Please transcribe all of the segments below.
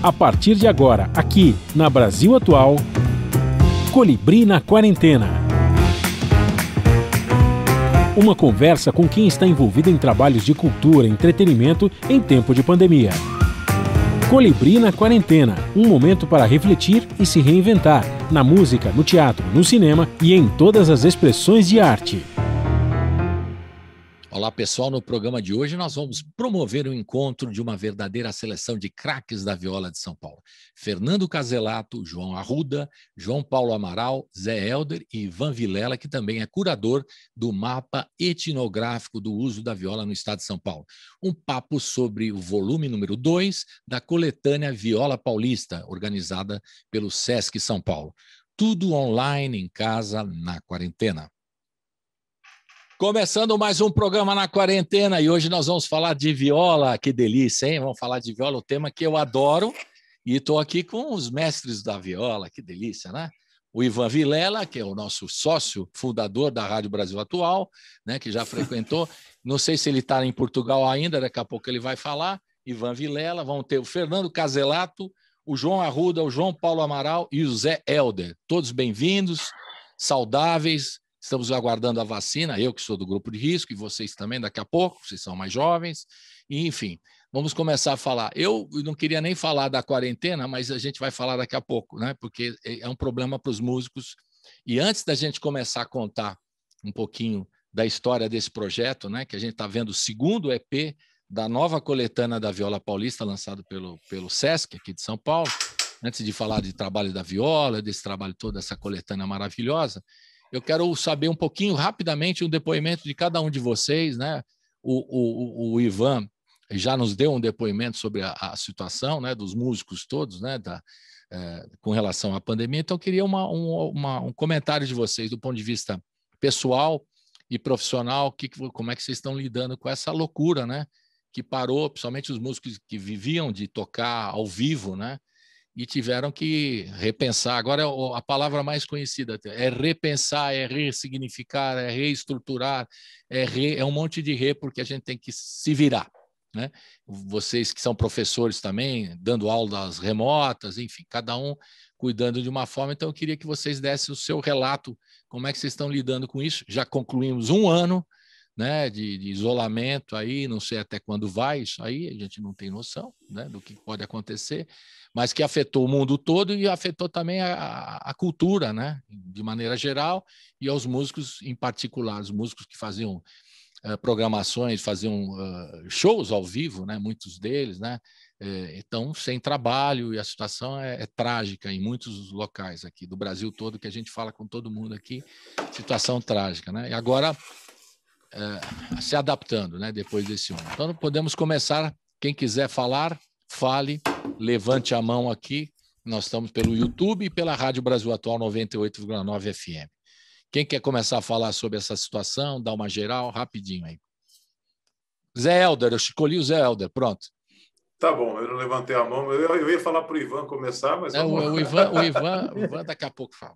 A partir de agora, aqui na Brasil Atual, Colibri na Quarentena. Uma conversa com quem está envolvido em trabalhos de cultura e entretenimento em tempo de pandemia. Colibri na Quarentena, um momento para refletir e se reinventar, na música, no teatro, no cinema e em todas as expressões de arte. Olá pessoal, no programa de hoje nós vamos promover o encontro de uma verdadeira seleção de craques da viola de São Paulo. Fernando Caselato, João Arruda, João Paulo Amaral, Zé Helder e Ivan Vilela, que também é curador do mapa etnográfico do uso da viola no estado de São Paulo. Um papo sobre o volume número 2 da coletânea Viola Paulista, organizada pelo Sesc São Paulo. Tudo online, em casa, na quarentena. Começando mais um programa na quarentena e hoje nós vamos falar de viola, que delícia, hein? Vamos falar de viola, o tema que eu adoro e estou aqui com os mestres da viola, que delícia, né? O Ivan Vilela, que é o nosso sócio fundador da Rádio Brasil Atual, né? Que já frequentou, não sei se ele está em Portugal ainda, daqui a pouco ele vai falar, Ivan Vilela, vamos ter o Fernando Caselato, o João Arruda, o João Paulo Amaral e o Zé Helder, todos bem-vindos, saudáveis. Estamos aguardando a vacina, eu que sou do grupo de risco, e vocês também daqui a pouco, vocês são mais jovens. E, enfim, vamos começar a falar. Eu não queria nem falar da quarentena, mas a gente vai falar daqui a pouco, né? Porque é um problema para os músicos. E antes da gente começar a contar um pouquinho da história desse projeto, né? Que a gente está vendo o segundo EP da nova coletânea da Viola Paulista, lançado pelo Sesc, aqui de São Paulo. Antes de falar de trabalho da viola, desse trabalho todo, dessa coletânea maravilhosa, eu quero saber um pouquinho, rapidamente, um depoimento de cada um de vocês, né? O Ivan já nos deu um depoimento sobre a situação, né, dos músicos todos, né, com relação à pandemia. Então, eu queria um comentário de vocês, do ponto de vista pessoal e profissional, como é que vocês estão lidando com essa loucura, né, que parou, principalmente os músicos que viviam de tocar ao vivo, né? E tiveram que repensar. Agora, a palavra mais conhecida é repensar, é ressignificar, é reestruturar, é um monte de porque a gente tem que se virar, né? Vocês que são professores também, dando aulas remotas, enfim, cada um cuidando de uma forma. Então, eu queria que vocês dessem o seu relato, como é que vocês estão lidando com isso. Já concluímos um ano, né, de isolamento aí, não sei até quando vai isso aí, a gente não tem noção, né, do que pode acontecer, mas que afetou o mundo todo e afetou também a cultura, né, de maneira geral, e aos músicos em particular, os músicos que faziam programações, faziam shows ao vivo, né, muitos deles, né, estão sem trabalho e a situação é trágica em muitos locais aqui do Brasil todo, que a gente fala com todo mundo aqui, situação trágica, né, e agora se adaptando, né, depois desse ano. Então, podemos começar. Quem quiser falar, fale, levante a mão aqui. Nós estamos pelo YouTube e pela Rádio Brasil Atual 98,9 FM. Quem quer começar a falar sobre essa situação, dar uma geral, rapidinho aí. Zé Helder, eu escolhi o Zé Helder, pronto. Tá bom, eu não levantei a mão, eu ia falar para o Ivan começar, mas o Ivan daqui a pouco fala.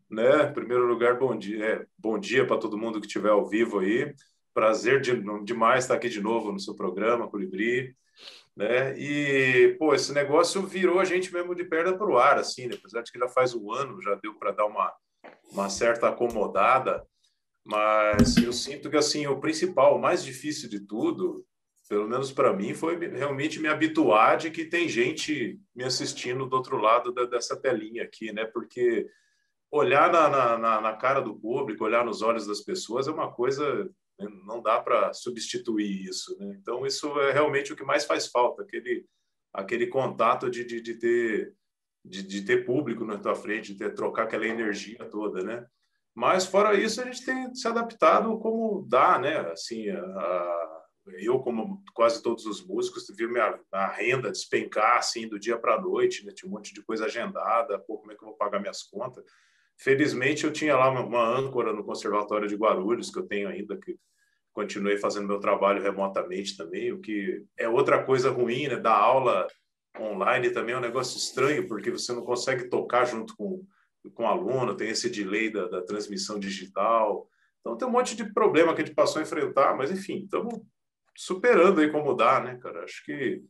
Né? Em primeiro lugar, bom dia para todo mundo que estiver ao vivo aí. Prazer demais estar aqui de novo no seu programa, Colibri. Né? E, pô, esse negócio virou a gente mesmo de perna para o ar, assim, né? Apesar de que já faz um ano, já deu para dar uma certa acomodada, mas eu sinto que, assim, o principal, o mais difícil de tudo, pelo menos para mim, foi realmente me habituar de que tem gente me assistindo do outro lado dessa telinha aqui, né? Porque olhar na cara do público, olhar nos olhos das pessoas é uma coisa, não dá para substituir isso, né? Então, isso é realmente o que mais faz falta, aquele contato de ter público na tua frente, de trocar aquela energia toda, né? Mas, fora isso, a gente tem se adaptado como dá, né? Assim, eu, como quase todos os músicos, vi a renda despencar assim, do dia para a noite, né? Tinha um monte de coisa agendada, pô, como é que eu vou pagar minhas contas? Felizmente, eu tinha lá uma âncora no Conservatório de Guarulhos, que eu tenho ainda, que continuei fazendo meu trabalho remotamente também, o que é outra coisa ruim, né? Dar aula online também é um negócio estranho, porque você não consegue tocar junto com o aluno, tem esse delay da transmissão digital. Então, tem um monte de problema que a gente passou a enfrentar, mas, enfim, estamos superando aí como dá, né, cara? Acho que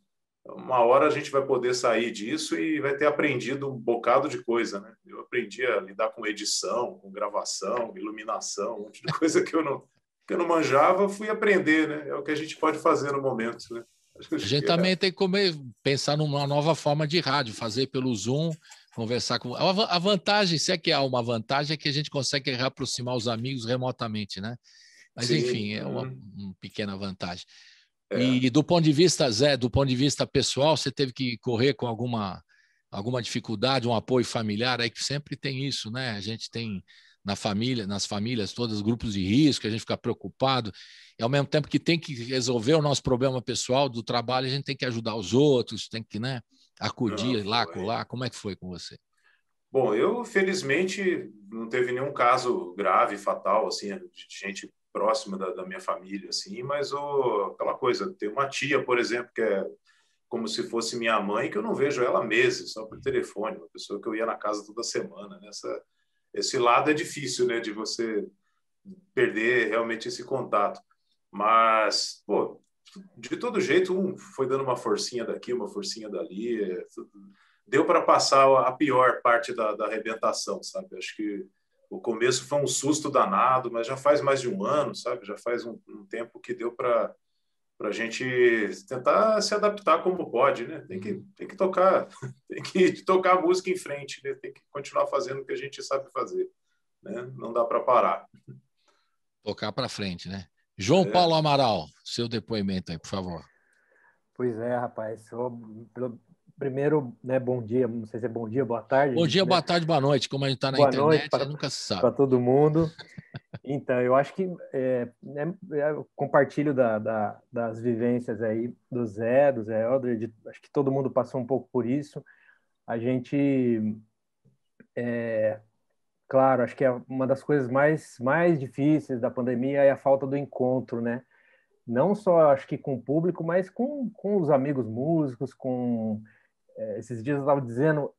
uma hora a gente vai poder sair disso e vai ter aprendido um bocado de coisa, né? Eu aprendi a lidar com edição, com gravação, iluminação, um monte de coisa que eu não manjava, fui aprender, né? É o que a gente pode fazer no momento, né? A gente também tem que pensar numa nova forma de rádio, fazer pelo Zoom, conversar com... A vantagem, se é que há uma vantagem, é que a gente consegue reaproximar os amigos remotamente, né? Mas, Sim. enfim, é uma pequena vantagem. É. E do ponto de vista, Zé, do ponto de vista pessoal, você teve que correr com alguma dificuldade, um apoio familiar, aí que sempre tem isso, né? A gente tem nas famílias todas grupos de risco, a gente fica preocupado, e ao mesmo tempo que tem que resolver o nosso problema pessoal do trabalho, a gente tem que ajudar os outros, tem que, né, acudir lá, colar. Como é que foi com você? Bom, eu felizmente não teve nenhum caso grave, fatal, assim, de gente próxima da minha família, assim, mas aquela coisa, tem uma tia, por exemplo, que é como se fosse minha mãe, que eu não vejo ela há meses, só por telefone, uma pessoa que eu ia na casa toda semana, né? Esse lado é difícil, né, de você perder realmente esse contato. Mas, pô, de todo jeito, um foi dando uma forcinha daqui, uma forcinha dali, deu para passar a pior parte da arrebentação, sabe? Acho que o começo foi um susto danado, mas já faz mais de um ano, sabe? Já faz um tempo que deu para a gente tentar se adaptar como pode, né? Tem que tocar, tem que tocar a música em frente, né? Tem que continuar fazendo o que a gente sabe fazer, né? Não dá para parar. Tocar para frente, né? João Paulo Amaral, seu depoimento aí, por favor. Pois é, rapaz. Primeiro, né, bom dia, não sei se é bom dia, boa tarde. Bom dia, né? boa tarde, boa noite. Como a gente está na internet, a gente nunca se sabe. Para todo mundo. Então, eu acho que compartilho das vivências aí do Zé Eldred, acho que todo mundo passou um pouco por isso. A gente, claro, acho que é uma das coisas mais difíceis da pandemia é a falta do encontro, né? Não só, acho que com o público, mas com os amigos músicos, esses dias eu estava dizendo,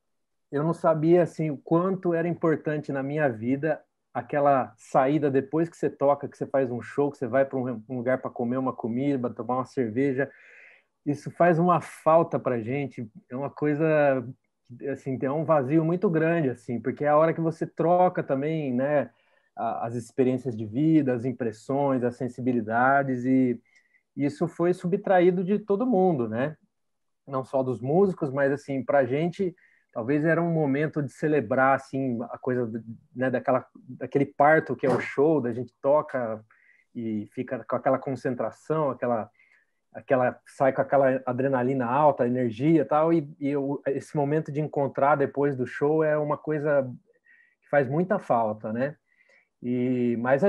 eu não sabia assim o quanto era importante na minha vida aquela saída depois que você toca, que você faz um show, que você vai para um lugar para comer uma comida, tomar uma cerveja. Isso faz uma falta para gente, é uma coisa assim, tem um vazio muito grande assim, porque é a hora que você troca também, né, as experiências de vida, as impressões, as sensibilidades, e isso foi subtraído de todo mundo, né? Não só dos músicos, mas assim, para a gente talvez era um momento de celebrar assim a coisa, né, daquele parto que é o show, da gente toca e fica com aquela concentração, aquela sai com aquela adrenalina alta, energia, tal, e esse momento de encontrar depois do show é uma coisa que faz muita falta, né? Mas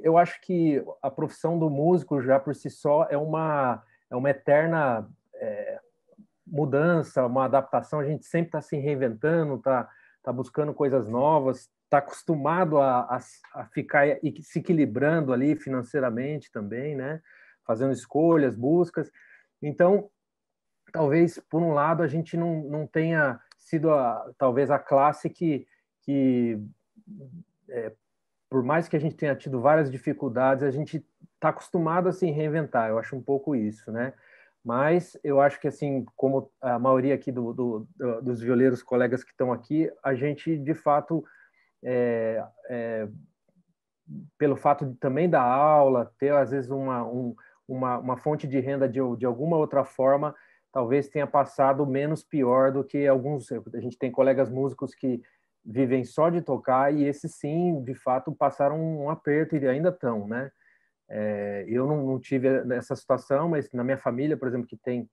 eu acho que a profissão do músico já por si só é uma eterna mudança, uma adaptação. A gente sempre está se reinventando, tá buscando coisas novas, está acostumado a ficar se equilibrando ali financeiramente também, né? Fazendo escolhas, buscas. Então, talvez por um lado a gente não tenha sido talvez a classe que por mais que a gente tenha tido várias dificuldades, a gente está acostumado a se reinventar. Eu acho um pouco isso, né? Mas eu acho que, assim, como a maioria aqui dos violeiros colegas que estão aqui, a gente, de fato, pelo fato de também dar aula, ter, às vezes, uma fonte de renda de alguma outra forma, talvez tenha passado menos pior do que alguns... A gente tem colegas músicos que vivem só de tocar e esses, sim, de fato, passaram um aperto e ainda estão, né? Eu não tive essa situação, mas na minha família, por exemplo, que tem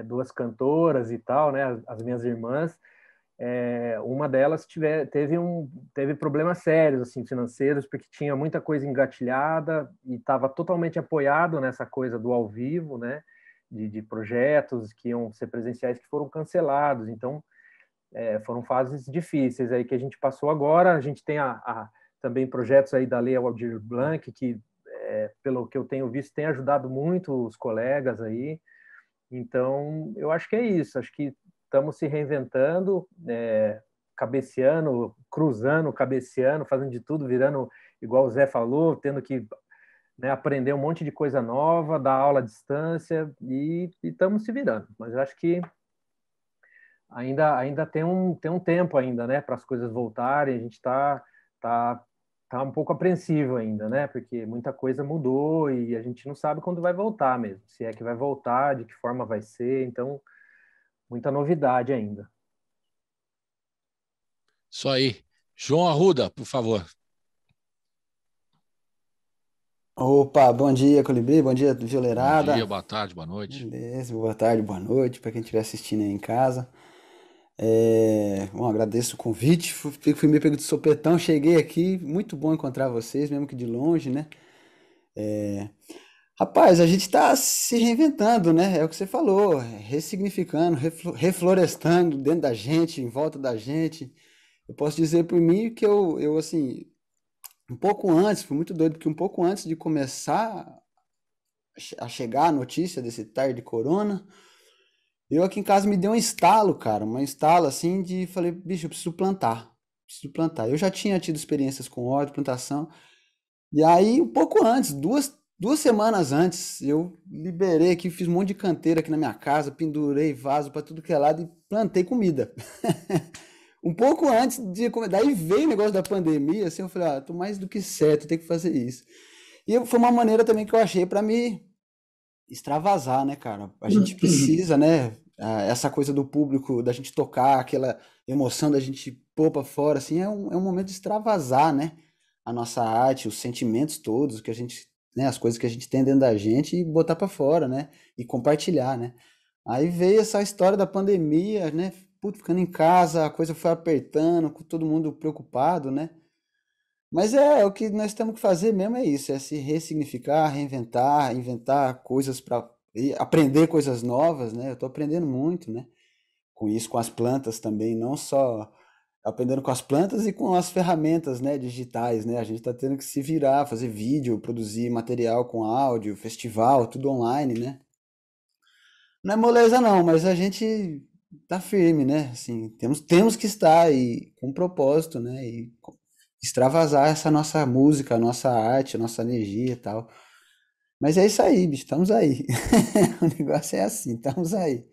duas cantoras e tal, né? As minhas irmãs, uma delas teve problemas sérios assim, financeiros, porque tinha muita coisa engatilhada e estava totalmente apoiado nessa coisa do ao vivo, né? De projetos que iam ser presenciais que foram cancelados. Então, foram fases difíceis aí que a gente passou agora. A gente tem também projetos aí da Lei Aldir Blanc, que, pelo que eu tenho visto, tem ajudado muito os colegas aí. Então, eu acho que é isso. Acho que estamos se reinventando, cabeceando, cruzando, cabeceando, fazendo de tudo, virando, igual o Zé falou, tendo que né, aprender um monte de coisa nova, dar aula à distância e estamos se virando. Mas eu acho que ainda tem um tempo ainda, né, para as coisas voltarem. A gente tá, tá um pouco apreensivo ainda, né, porque muita coisa mudou e a gente não sabe quando vai voltar mesmo, se é que vai voltar, de que forma vai ser. Então, muita novidade ainda. Isso aí. João Arruda, por favor. Opa, bom dia, Colibri, bom dia, Bom dia, Violeirada. boa tarde, boa noite. Beleza, boa tarde, boa noite para quem estiver assistindo aí em casa. Bom, agradeço o convite, fui meio pego de sopetão, cheguei aqui, muito bom encontrar vocês, mesmo que de longe, né? Rapaz, a gente está se reinventando, né? É o que você falou, ressignificando, reflorestando dentro da gente, em volta da gente. Eu posso dizer por mim que eu assim, um pouco antes, foi muito doido, porque um pouco antes de começar a chegar a notícia desse tarde de corona, eu aqui em casa me deu um estalo, cara, um estalo assim de, falei, bicho, eu preciso plantar, preciso plantar. Eu já tinha tido experiências com horta, plantação, e aí um pouco antes, duas semanas antes, eu liberei aqui, fiz um monte de canteira aqui na minha casa, pendurei vaso para tudo que é lado e plantei comida. Um pouco antes de daí veio o negócio da pandemia, assim, eu falei, ah, tô mais do que certo, tem que fazer isso. E foi uma maneira também que eu achei para me extravasar, né, cara? A gente precisa, né? Essa coisa do público, da gente tocar, aquela emoção da gente pôr pra fora, assim, é um momento de extravasar, né? A nossa arte, os sentimentos todos, que a gente, né? As coisas que a gente tem dentro da gente e botar pra fora, né? E compartilhar, né? Aí veio essa história da pandemia, né? Putz, ficando em casa, a coisa foi apertando, com todo mundo preocupado, né? Mas o que nós temos que fazer mesmo é isso, é se ressignificar, reinventar, inventar coisas para aprender coisas novas, né? Eu estou aprendendo muito, né? Com isso, com as plantas também, não só aprendendo com as plantas e com as ferramentas, né, digitais, né? A gente está tendo que se virar, fazer vídeo, produzir material com áudio, festival, tudo online, né? Não é moleza não, mas a gente tá firme, né? Assim, temos que estar aí com propósito, né? E extravasar essa nossa música, a nossa arte, a nossa energia e tal. Mas é isso aí, bicho, estamos aí. O negócio é assim, estamos aí.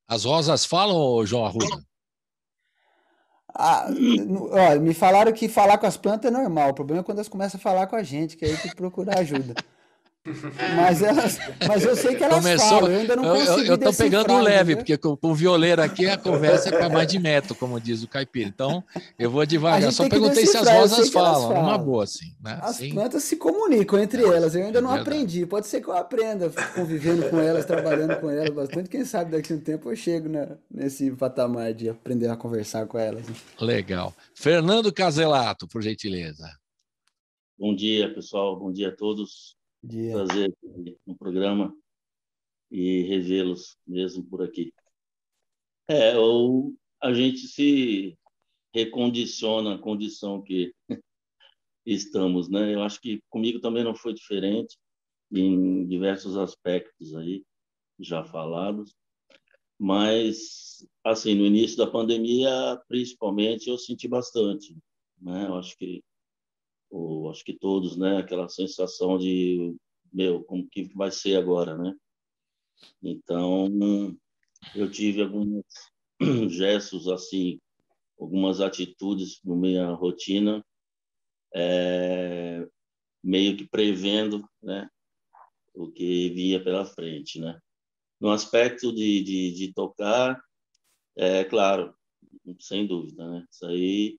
As rosas falam, João Arruda? Olha, me falaram que falar com as plantas é normal. O problema é quando elas começam a falar com a gente, que aí tem que procurar ajuda. Mas eu sei que elas Começou, falam, eu ainda não consegui eu tô pegando leve, entendeu? porque com o violeiro aqui a conversa é para mais de metro, como diz o caipira. Então, eu vou A devagar. gente Só tem que perguntei se as decifrar, eu rosas sei que elas falam, numa falam. boa, assim, né? As Sim, plantas se comunicam entre elas, eu ainda é não verdade. aprendi. Pode ser que eu aprenda convivendo com elas, trabalhando com elas bastante. Quem sabe daqui a um tempo eu chego nesse patamar de aprender a conversar com elas, né? Legal. Fernando Caselato, por gentileza. Bom dia, pessoal. Bom dia a todos. Dia. Prazer no programa e revê-los mesmo por aqui. A gente se recondiciona à condição que estamos, né? Eu acho que comigo também não foi diferente em diversos aspectos aí já falados, mas assim, no início da pandemia, principalmente, eu senti bastante, né? Acho que todos, né? Aquela sensação de, meu, como que vai ser agora, né? Então, eu tive alguns gestos, assim, algumas atitudes na minha rotina, meio que prevendo, né? O que via pela frente, né? No aspecto de tocar, é claro, sem dúvida, né? Isso aí,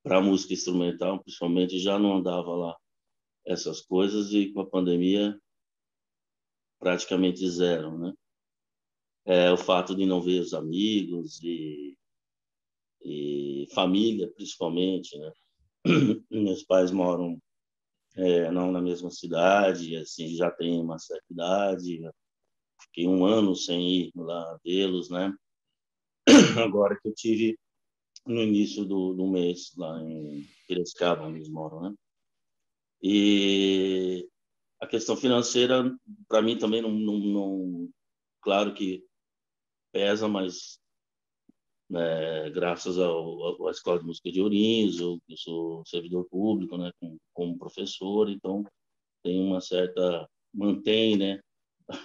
para música instrumental, principalmente, já não andava lá essas coisas e com a pandemia praticamente zero, né? O fato de não ver os amigos e família, principalmente, né? Meus pais moram não na mesma cidade, assim, já tem uma certa idade, fiquei um ano sem ir lá vê-los, né? Agora que eu tive no início do mês lá em Piracicaba, onde eles moram, né? E a questão financeira, para mim também não, claro que pesa, mas graças à Escola de Música de Ourinhos, eu sou servidor público, né, como professor, então tem uma certa, mantém, né,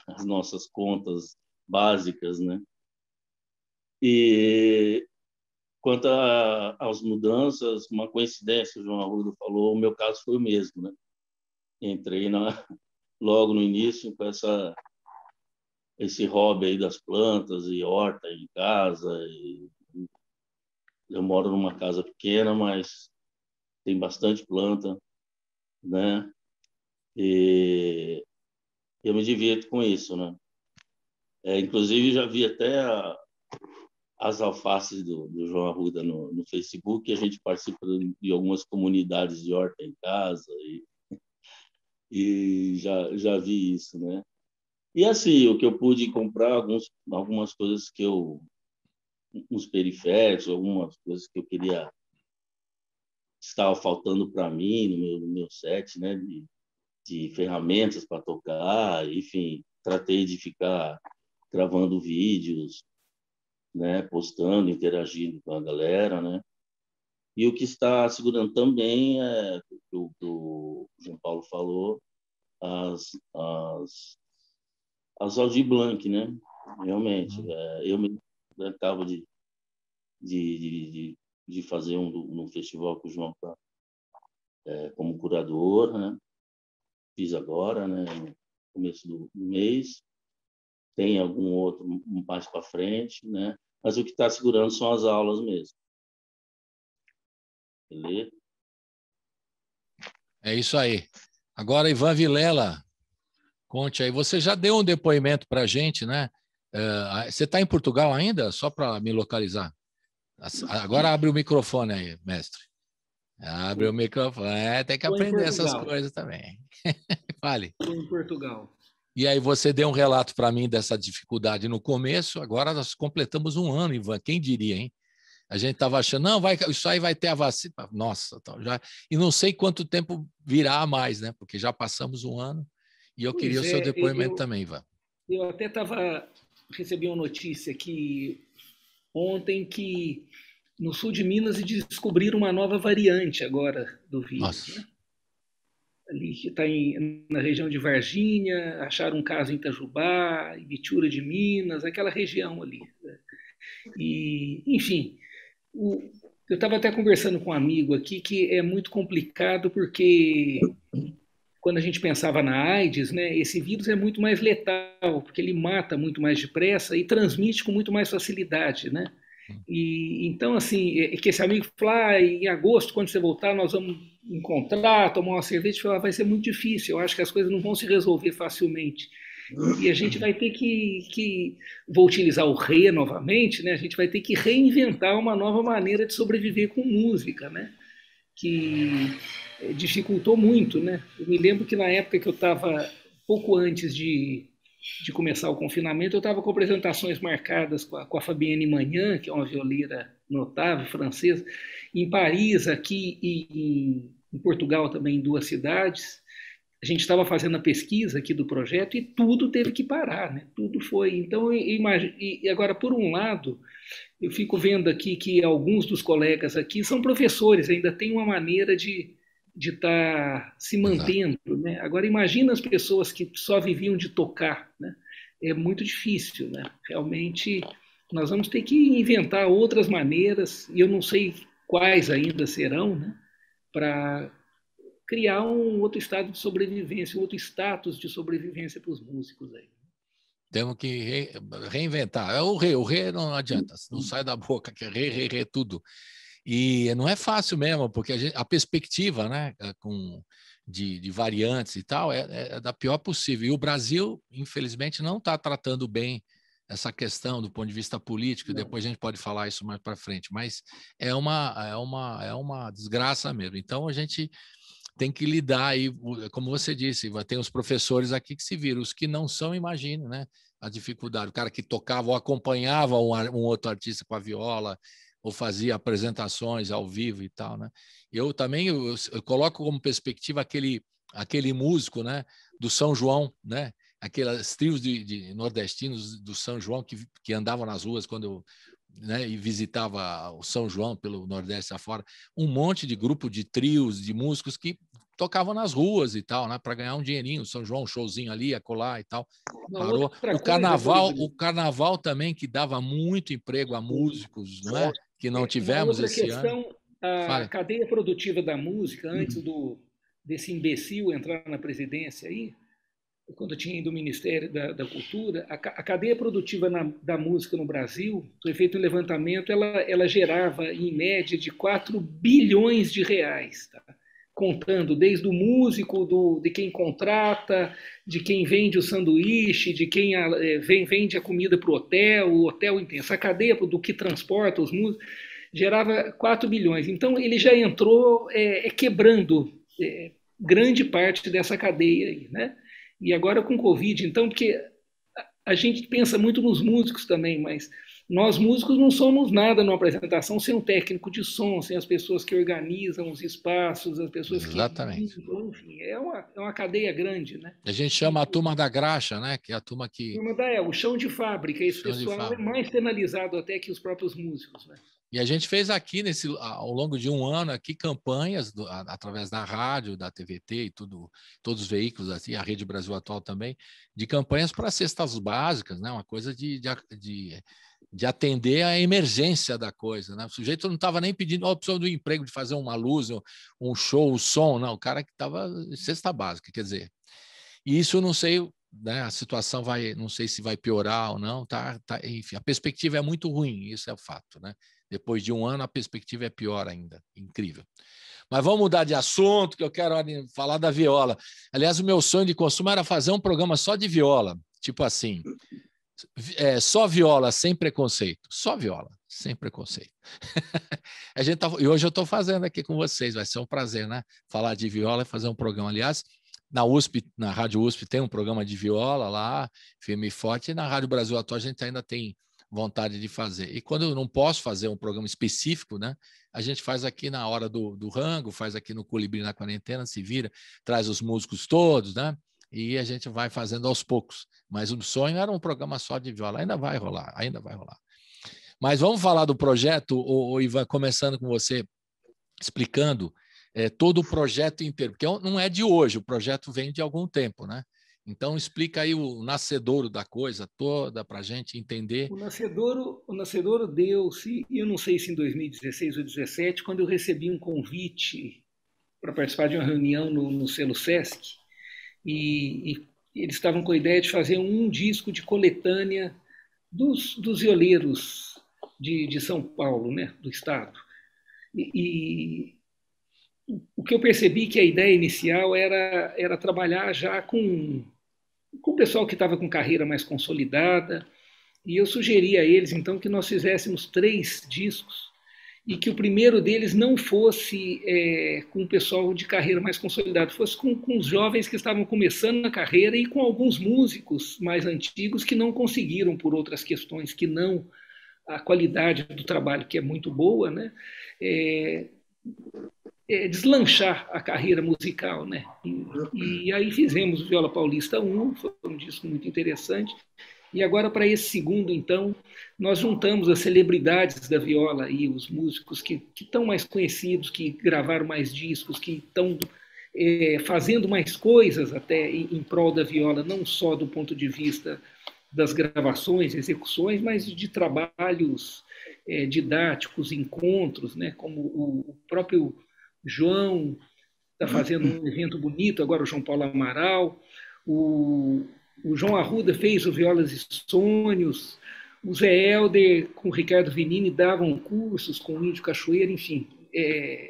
as nossas contas básicas, né? E quanto às mudanças, uma coincidência, o João Arruda falou, o meu caso foi o mesmo, né? Entrei logo no início com esse hobby aí das plantas e horta em casa. Eu moro numa casa pequena, mas tem bastante planta, né? E eu me divirto com isso, né? Inclusive, já vi até as alfaces do João Arruda no Facebook, e a gente participa de algumas comunidades de horta em casa, e já vi isso, né? E assim, o que eu pude comprar, algumas coisas uns periféricos, algumas coisas que eu queria, estava faltando para mim no meu set, né? De ferramentas para tocar, enfim, tratei de ficar gravando vídeos, né? Postando, interagindo com a galera, né? E o que está segurando também é o que o João Paulo falou, as Aldir Blanc, né? Realmente, eu me acabo de fazer um festival com o João como curador, né? Fiz agora, né? No começo do mês. Tem algum outro um passo para frente, né? Mas o que está segurando são as aulas mesmo. Beleza? É isso aí. Agora, Ivan Vilela, conte aí. Você já deu um depoimento para a gente, né? Você está em Portugal ainda? Só para me localizar. Agora abre o microfone aí, mestre. Abre o microfone. Tem que aprender essas coisas também. Fale. Estou em Portugal. E aí você deu um relato para mim dessa dificuldade no começo. Agora nós completamos um ano, Ivan. Quem diria, hein? A gente estava achando, não, isso aí vai ter a vacina. Nossa, já. E não sei quanto tempo virá a mais, né? Porque já passamos um ano. E eu queria o seu depoimento também, Ivan. Eu até recebi uma notícia ontem que no sul de Minas descobriram uma nova variante agora do vírus. Né? Ali que está na região de Varginha, acharam um caso em Itajubá, Ibitura de Minas, aquela região ali. Né? E, enfim, eu estava até conversando com um amigo aqui que é muito complicado porque quando a gente pensava na AIDS, né, esse vírus é muito mais letal, porque ele mata muito mais depressa e transmite com muito mais facilidade, né? E então, assim, que esse amigo falou, em agosto, quando você voltar, nós vamos encontrar, tomar uma cerveja, falar, vai ser muito difícil, eu acho que as coisas não vão se resolver facilmente. E a gente vai ter vou utilizar o novamente, né? A gente vai ter que reinventar uma nova maneira de sobreviver com música, né? Que dificultou muito, né? Eu me lembro que na época que eu estava, pouco antes de começar o confinamento, eu estava com apresentações marcadas com a Fabienne Magnan, que é uma violeira notável, francesa, em Paris, aqui e em Portugal também, em 2 cidades. A gente estava fazendo a pesquisa aqui do projeto e tudo teve que parar, né? Tudo foi. Então, e agora, por um lado, eu fico vendo aqui que alguns dos colegas aqui são professores, ainda tem uma maneira de estar se mantendo, né? Agora, imagina as pessoas que só viviam de tocar, né? É muito difícil, né? Realmente, nós vamos ter que inventar outras maneiras, e eu não sei quais ainda serão, né? Para criar um outro estado de sobrevivência, um outro status de sobrevivência para os músicos aí. Temos que reinventar. O rei não adianta, não sai da boca, que é rei tudo. E não é fácil mesmo, porque a perspectiva, né, de variantes e tal é da pior possível. E o Brasil, infelizmente, não está tratando bem essa questão do ponto de vista político. Depois a gente pode falar isso mais para frente, mas é uma desgraça mesmo. Então a gente tem que lidar aí, como você disse, tem os professores aqui que se viram, os que não são, imagine, né, a dificuldade. O cara que tocava ou acompanhava um outro artista com a viola, ou fazia apresentações ao vivo e tal, né? Eu também eu coloco como perspectiva aquele músico, né, do São João, né? Aqueles trios de nordestinos do São João que andavam nas ruas quando né, e visitava o São João pelo Nordeste afora, um monte de grupo de trios, de músicos que tocavam nas ruas e tal, né, para ganhar um dinheirinho. O São João, um showzinho ali, acolá e tal. Parou. O carnaval também, que dava muito emprego a músicos, não é? Que não tivemos esse ano. A cadeia produtiva da música, antes desse imbecil entrar na presidência aí, quando tinha ido o Ministério da Cultura, a cadeia produtiva da música no Brasil, foi feito um levantamento, ela gerava, em média, de 4 bilhões de reais, tá? Contando desde o músico, de quem contrata, de quem vende o sanduíche, de quem vende a comida para o hotel, enfim, essa cadeia do que transporta os músicos, gerava 4 bilhões. Então, ele já entrou quebrando grande parte dessa cadeia aí, né? E agora com o Covid, então, porque a gente pensa muito nos músicos também, mas nós músicos não somos nada numa apresentação sem um técnico de som, sem as pessoas que organizam os espaços, as pessoas Exatamente. que... Enfim, é uma cadeia grande, né? A gente chama a turma da graxa, né? Que é a turma que... O chão de fábrica, esse pessoal é mais penalizado até que os próprios músicos, né? E a gente fez aqui, ao longo de um ano, aqui campanhas através da rádio, da TVT e todos os veículos, assim, a Rede Brasil Atual também, de campanhas para cestas básicas, né? Uma coisa de atender a emergência da coisa, né? O sujeito não estava nem pedindo a opção do emprego, de fazer uma luz, um show, um som, não. O cara que estava cesta básica, quer dizer. E isso eu não sei, né? A situação não sei se vai piorar ou não, enfim, a perspectiva é muito ruim, isso é o fato, né? Depois de um ano, a perspectiva é pior ainda. Incrível. Mas vamos mudar de assunto, que eu quero falar da viola. Aliás, o meu sonho de consumo era fazer um programa só de viola. Tipo assim, só viola, sem preconceito. Só viola, sem preconceito. E hoje eu estou fazendo aqui com vocês. Vai ser um prazer, né? Falar de viola e fazer um programa. Aliás, na USP, na Rádio USP, tem um programa de viola lá, firme e forte. E na Rádio Brasil Atual a gente ainda tem vontade de fazer. E quando eu não posso fazer um programa específico, né, a gente faz aqui na hora do rango, faz aqui no Colibri na Quarentena, se vira, traz os músicos todos, né, e a gente vai fazendo aos poucos. Mas o sonho era um programa só de viola. Ainda vai rolar, ainda vai rolar. Mas vamos falar do projeto, Ivan, começando com você, explicando todo o projeto inteiro, porque não é de hoje, o projeto vem de algum tempo, né? Então, explica aí o nascedouro da coisa toda para a gente entender. O nascedouro deu-se, eu não sei se em 2016 ou 2017, quando eu recebi um convite para participar de uma reunião no Selo Sesc, e eles estavam com a ideia de fazer um disco de coletânea dos violeiros de São Paulo, né, do estado. E o que eu percebi que a ideia inicial era trabalhar já com o pessoal que estava com carreira mais consolidada, e eu sugeri a eles, então, que nós fizéssemos 3 discos, e que o primeiro deles não fosse com o pessoal de carreira mais consolidado, fosse com os jovens que estavam começando a carreira e com alguns músicos mais antigos que não conseguiram, por outras questões, que não a qualidade do trabalho, que é muito boa, né? Deslanchar a carreira musical, né? E aí fizemos o Viola Paulista 1, foi um disco muito interessante. E agora, para esse segundo, então, nós juntamos as celebridades da viola e os músicos que estão mais conhecidos, que gravaram mais discos, que estão fazendo mais coisas até em prol da viola, não só do ponto de vista das gravações, execuções, mas de trabalhos didáticos, encontros, né? Como o próprio João está fazendo um evento bonito, agora o João Paulo Amaral, o João Arruda fez o Violas e Sonhos, o Zé Helder com o Ricardo Vinini davam cursos com o Índio Cachoeira, enfim,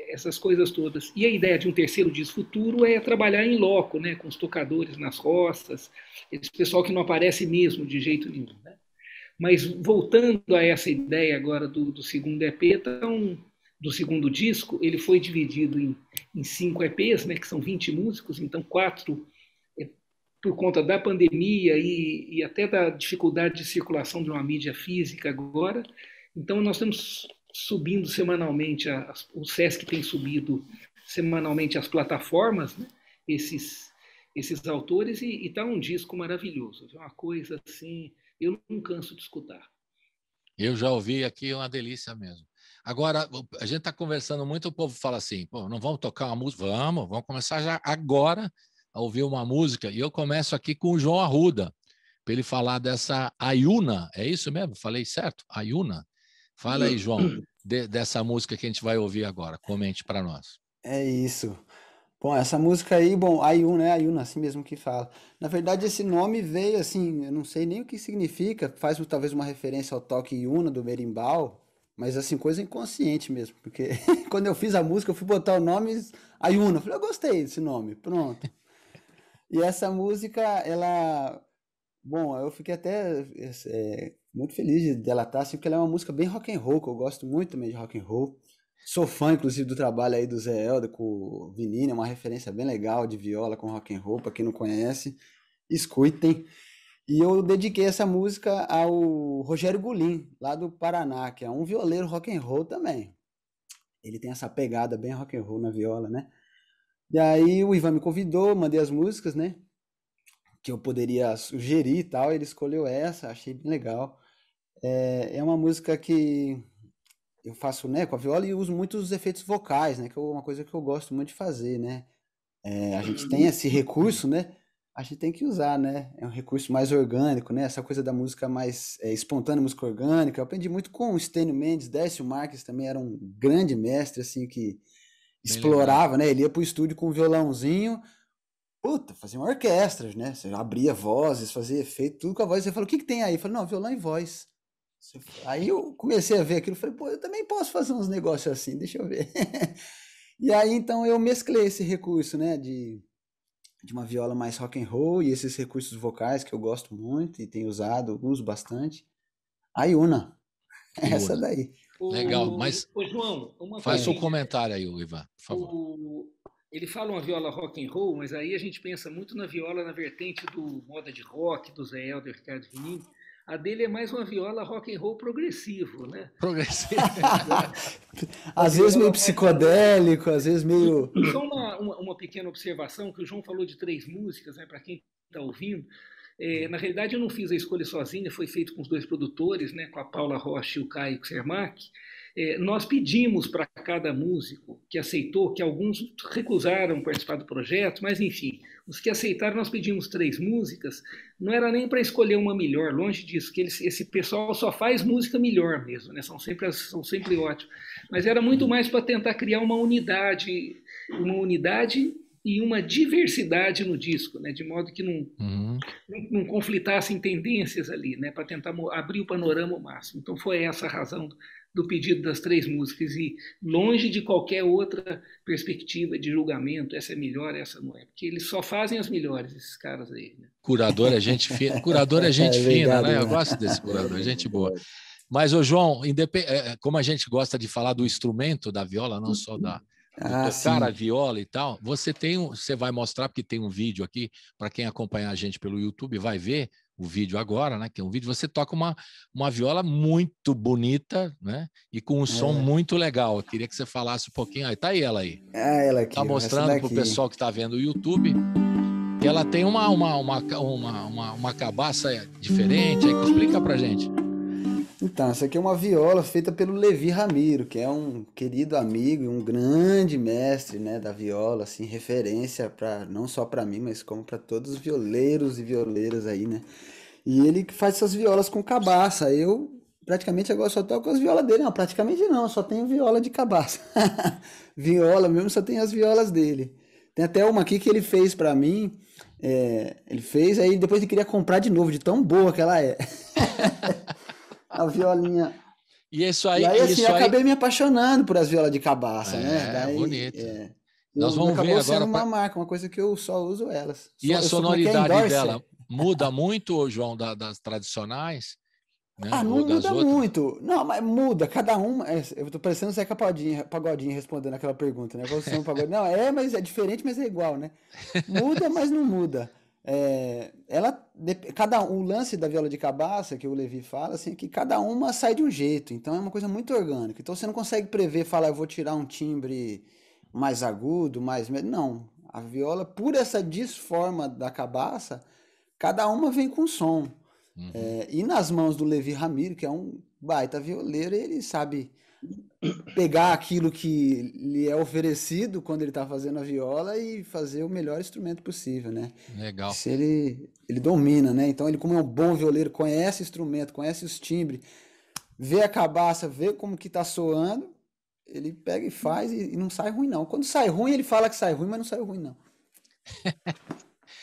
essas coisas todas. E a ideia de um terceiro disco futuro é trabalhar em loco, né, com os tocadores nas roças, esse pessoal que não aparece mesmo de jeito nenhum, né? Mas voltando a essa ideia agora do segundo EP, então, do segundo disco, ele foi dividido em 5 EPs, né, que são 20 músicos, então 4 por conta da pandemia e até da dificuldade de circulação de uma mídia física agora. Então, nós estamos subindo semanalmente, o Sesc tem subido semanalmente as plataformas, né, esses autores, e está um disco maravilhoso, é uma coisa assim, eu não canso de escutar. Eu já ouvi aqui, é uma delícia mesmo. Agora, a gente está conversando muito, o povo fala assim, pô, não vamos tocar uma música? Vamos começar já agora a ouvir uma música. E eu começo aqui com o João Arruda, para ele falar dessa Ayuna, é isso mesmo? Falei certo? Ayuna? Fala aí, João, dessa música que a gente vai ouvir agora. Comente para nós. É isso. Bom, essa música aí, bom, Ayuna, é Ayuna, assim mesmo que fala. Na verdade, esse nome veio assim, eu não sei nem o que significa, faz talvez uma referência ao toque Yuna do berimbau, mas assim, coisa inconsciente mesmo, porque quando eu fiz a música, eu fui botar o nome Ayuna, eu falei, eu gostei desse nome, pronto. E essa música, ela, bom, eu fiquei até muito feliz dela estar assim, porque ela é uma música bem rock and roll, que eu gosto muito também de rock and roll. Sou fã, inclusive, do trabalho aí do Zé Helder com o Vinini, é uma referência bem legal de viola com rock and roll, para quem não conhece, escutem. E eu dediquei essa música ao Rogério Gulim, lá do Paraná, que é um violeiro rock and roll também. Ele tem essa pegada bem rock and roll na viola, né? E aí o Ivan me convidou, mandei as músicas, né? Que eu poderia sugerir e tal, ele escolheu essa, achei bem legal. É uma música que eu faço, né, com a viola e uso muito os efeitos vocais, né, que é uma coisa que eu gosto muito de fazer, né. A gente tem esse recurso, né, a gente tem que usar, né, é um recurso mais orgânico, né, essa coisa da música mais espontânea, música orgânica. Eu aprendi muito com o Stênio Mendes, Décio Marques também era um grande mestre, assim, que explorava, né, ele ia pro estúdio com um violãozinho, puta, fazia uma orquestra, né, você abria vozes, fazia efeito, tudo com a voz, você falou, o que que tem aí? Eu falei, não, violão e voz. Aí eu comecei a ver aquilo, falei, pô, eu também posso fazer uns negócios assim, deixa eu ver. E aí, então, eu mesclei esse recurso, né, de uma viola mais rock and roll e esses recursos vocais que eu gosto muito e tenho usado, uso bastante. Ayuna, essa daí. Legal, mas João, faça um comentário aí, Ivan, por favor. Ele fala uma viola rock and roll, mas aí a gente pensa muito na viola na vertente do moda de rock, do Zé Helder, Ricardo Vinini. A dele é mais uma viola rock and roll progressivo, né? Progressivo. Às vezes meio psicodélico, às vezes meio... Só uma pequena observação, que o João falou de 3 músicas, né, para quem está ouvindo. Na realidade, eu não fiz a escolha sozinha, foi feito com os 2 produtores, né, com a Paula Rocha e o Caio Xermac. Nós pedimos para cada músico que aceitou, que alguns recusaram participar do projeto, mas enfim, os que aceitaram, nós pedimos 3 músicas, não era nem para escolher uma melhor, longe disso, que esse pessoal só faz música melhor mesmo, né? São sempre ótimos, mas era muito mais para tentar criar uma unidade e uma diversidade no disco, né? De modo que não conflitassem tendências ali, né? Para tentar abrir o panorama ao máximo. Então foi essa a razão do pedido das 3 músicas, e longe de qualquer outra perspectiva de julgamento, essa é melhor, essa não é, porque eles só fazem as melhores, esses caras aí, né? Curador é gente fina, fina, né? Eu gosto desse curador, é gente boa. Mas, ô João, como a gente gosta de falar do instrumento da viola, não só tocar a viola e tal, você vai mostrar, porque tem um vídeo aqui, para quem acompanhar a gente pelo YouTube vai ver o vídeo agora, né? Que é um vídeo, você toca uma viola muito bonita, né? E com um som muito legal. Eu queria que você falasse um pouquinho. Aí, tá aí ela aí. Ela aqui. Tá mostrando para o pessoal que está vendo o YouTube. E ela tem uma cabaça diferente. Aí, explica pra gente. Então, essa aqui é uma viola feita pelo Levi Ramiro, que é um querido amigo e um grande mestre, né, da viola, assim, referência não só para mim, mas como para todos os violeiros e violeiras aí, né? E ele faz essas violas com cabaça. Eu praticamente agora só toco as violas dele. Não, praticamente não, só tenho viola de cabaça. Viola mesmo, só tenho as violas dele. Tem até uma aqui que ele fez para mim. Ele fez, aí depois ele queria comprar de novo, de tão boa que ela é. A violinha. E isso aí. E aí, assim, eu acabei me apaixonando por as violas de cabaça, né? Daí, bonito. Nós vamos ver agora. Sendo uma marca, uma coisa que eu só uso elas. E a sonoridade dela muda muito, João, das tradicionais? Né? Não muda muito. Não, mas muda. Cada uma. Eu tô parecendo o Zeca Pagodinho respondendo aquela pergunta, né? Você é um pagodinho. Não, mas é diferente, mas é igual, né? Muda, mas não muda. O lance da viola de cabaça que o Levi fala assim, é que cada uma sai de um jeito, então é uma coisa muito orgânica, então você não consegue prever, falar eu vou tirar um timbre mais agudo, não, a viola, por essa disforma da cabaça, cada uma vem com som. E nas mãos do Levi Ramiro, que é um baita violeiro, ele sabe pegar aquilo que lhe é oferecido quando ele está fazendo a viola e fazer o melhor instrumento possível, né? Legal. Isso ele domina, né? Então ele, como é um bom violeiro, conhece o instrumento, conhece os timbres, vê a cabaça, vê como que tá soando, ele pega e faz e não sai ruim, não. Quando sai ruim, ele fala que sai ruim, mas não sai ruim, não.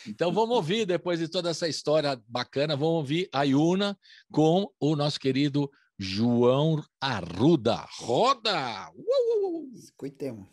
Então vamos ouvir, depois de toda essa história bacana, vamos ouvir a Iuna com o nosso querido João Arruda. Roda! Coitemos.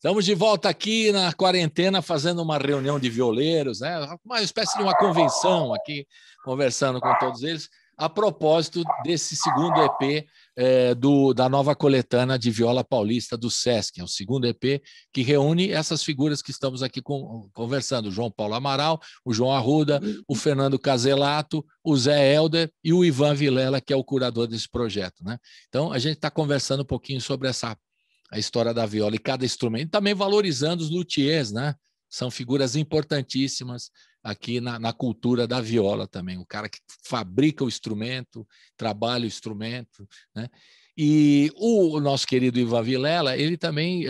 Estamos de volta aqui na quarentena, fazendo uma reunião de violeiros, né? Uma espécie de uma convenção aqui, conversando com todos eles, a propósito desse segundo EP da nova coletânea de viola paulista do Sesc. É o segundo EP que reúne essas figuras que estamos aqui conversando: o João Paulo Amaral, o João Arruda, o Fernando Caselato, o Zé Helder e o Ivan Vilela, que é o curador desse projeto, né? Então, a gente está conversando um pouquinho sobre a história da viola e cada instrumento, também valorizando os luthiers, né? São figuras importantíssimas aqui na cultura da viola também, o cara que fabrica o instrumento, trabalha o instrumento, né? E o nosso querido Ivan Vilela, ele também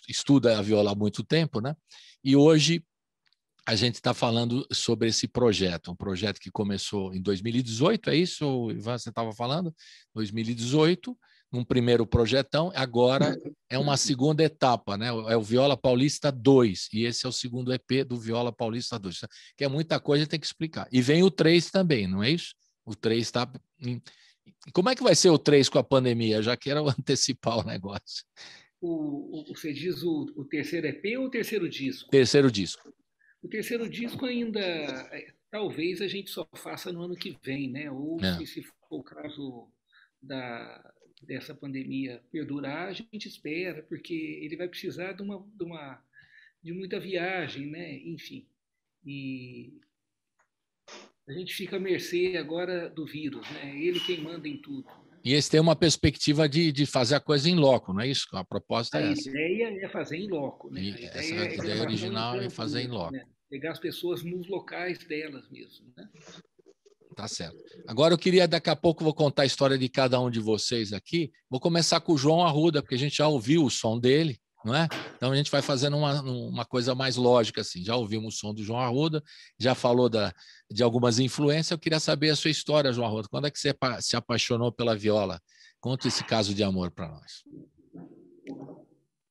estuda a viola há muito tempo, né? E hoje a gente está falando sobre esse projeto, um projeto que começou em 2018, é isso, Ivan, você estava falando? 2018, num primeiro projetão, agora é uma segunda etapa, né? É o Viola Paulista 2, e esse é o segundo EP do Viola Paulista 2, que é muita coisa, tem que explicar. E vem o 3 também, não é isso? O 3 está... Como é que vai ser o 3 com a pandemia? Eu já quero antecipar o negócio. Você diz o terceiro EP ou o terceiro disco? Terceiro disco. O terceiro disco ainda, talvez a gente só faça no ano que vem, né? Ou se for o caso dessa pandemia perdurar, a gente espera, porque ele vai precisar de muita viagem, né? Enfim, e a gente fica à mercê agora do vírus, né? Ele quem manda em tudo. Né? E esse tem uma perspectiva de fazer a coisa em loco, não é isso? A proposta é A essa. ideia é fazer em loco, né? Essa ideia original é fazer em loco. Né? Pegar as pessoas nos locais delas mesmo, né? Tá certo. Agora eu queria, daqui a pouco, vou contar a história de cada um de vocês aqui. Vou começar com o João Arruda, porque a gente já ouviu o som dele, não é? Então a gente vai fazendo uma coisa mais lógica, assim. Já ouvimos o som do João Arruda, já falou de algumas influências. Eu queria saber a sua história, João Arruda. Quando é que você se apaixonou pela viola? Conta esse caso de amor para nós.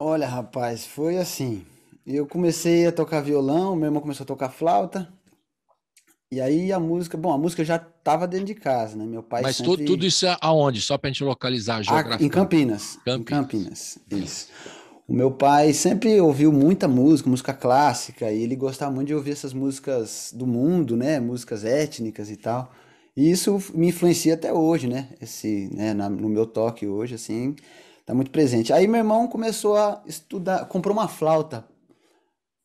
Olha, rapaz, foi assim. Eu comecei a tocar violão, meu irmão começou a tocar flauta. E aí a música já estava dentro de casa, né? Meu pai Mas sempre... tudo isso é aonde? Só para a gente localizar a geografia. Em Campinas. Em Campinas. Campinas, isso. O meu pai sempre ouviu muita música clássica, e ele gostava muito de ouvir essas músicas do mundo, né? Músicas étnicas e tal. E isso me influencia até hoje, né? No meu toque hoje, assim, tá muito presente. Aí meu irmão começou a estudar, comprou uma flauta,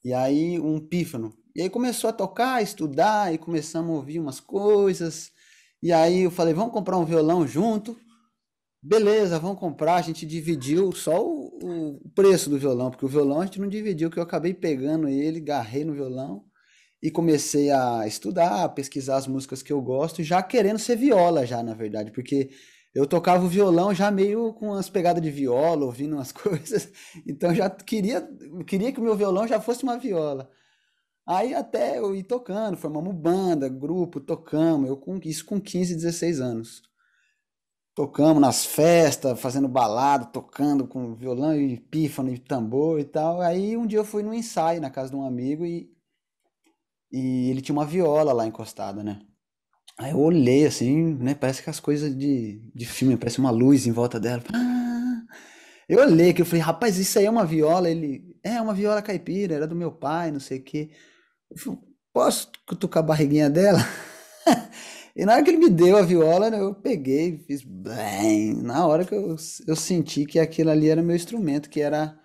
e aí um pífano. E aí começou a tocar, estudar, e começamos a ouvir umas coisas. E aí eu falei, vamos comprar um violão junto? Beleza, vamos comprar. A gente dividiu só o preço do violão, porque o violão a gente não dividiu, que eu acabei pegando ele, agarrei no violão e comecei a estudar, a pesquisar as músicas que eu gosto, já querendo ser viola já, na verdade, porque eu tocava o violão já meio com as pegadas de viola, ouvindo umas coisas, então já queria que o meu violão já fosse uma viola. Aí até eu ir tocando, formamos banda, grupo, tocamos, isso com 15, 16 anos. Tocamos nas festas, fazendo balada, tocando com violão e pífano e tambor e tal. Aí um dia eu fui num ensaio na casa de um amigo e ele tinha uma viola lá encostada, né? Aí eu olhei assim, né? Parece que as coisas de filme, parece uma luz em volta dela. Eu olhei que eu falei, rapaz, isso aí é uma viola? Ele, é uma viola caipira, era do meu pai, não sei o quê. Eu falei, posso cutucar a barriguinha dela? E na hora que ele me deu a viola, eu peguei, fiz bem. Na hora que eu senti que aquilo ali era meu instrumento, que era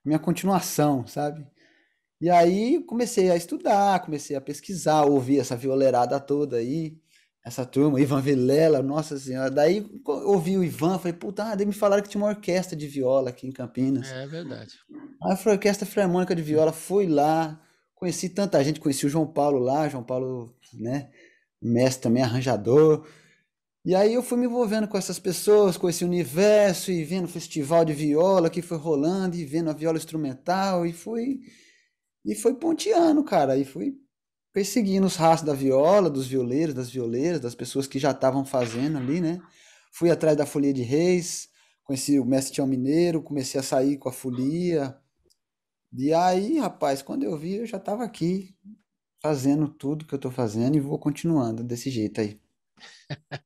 minha continuação, sabe? E aí comecei a estudar, comecei a pesquisar, ouvir essa violeirada toda aí, essa turma, Ivan Vilela, nossa senhora. Daí ouvi o Ivan, falei, puta, daí me falaram que tinha uma orquestra de viola aqui em Campinas. É verdade. Aí foi a Orquestra Filarmônica de Viola, fui lá, conheci tanta gente, conheci o João Paulo lá, João Paulo, né, mestre também, arranjador. E aí eu fui me envolvendo com essas pessoas, com esse universo, e vendo o festival de viola que foi rolando, e vendo a viola instrumental, e fui ponteando, cara, e fui perseguindo os rastros da viola, dos violeiros, das violeiras, das pessoas que já estavam fazendo ali, né? Fui atrás da Folia de Reis, conheci o mestre Tião Mineiro, comecei a sair com a folia. E aí, rapaz, quando eu vi, eu já estava aqui fazendo tudo que eu estou fazendo e vou continuando desse jeito aí.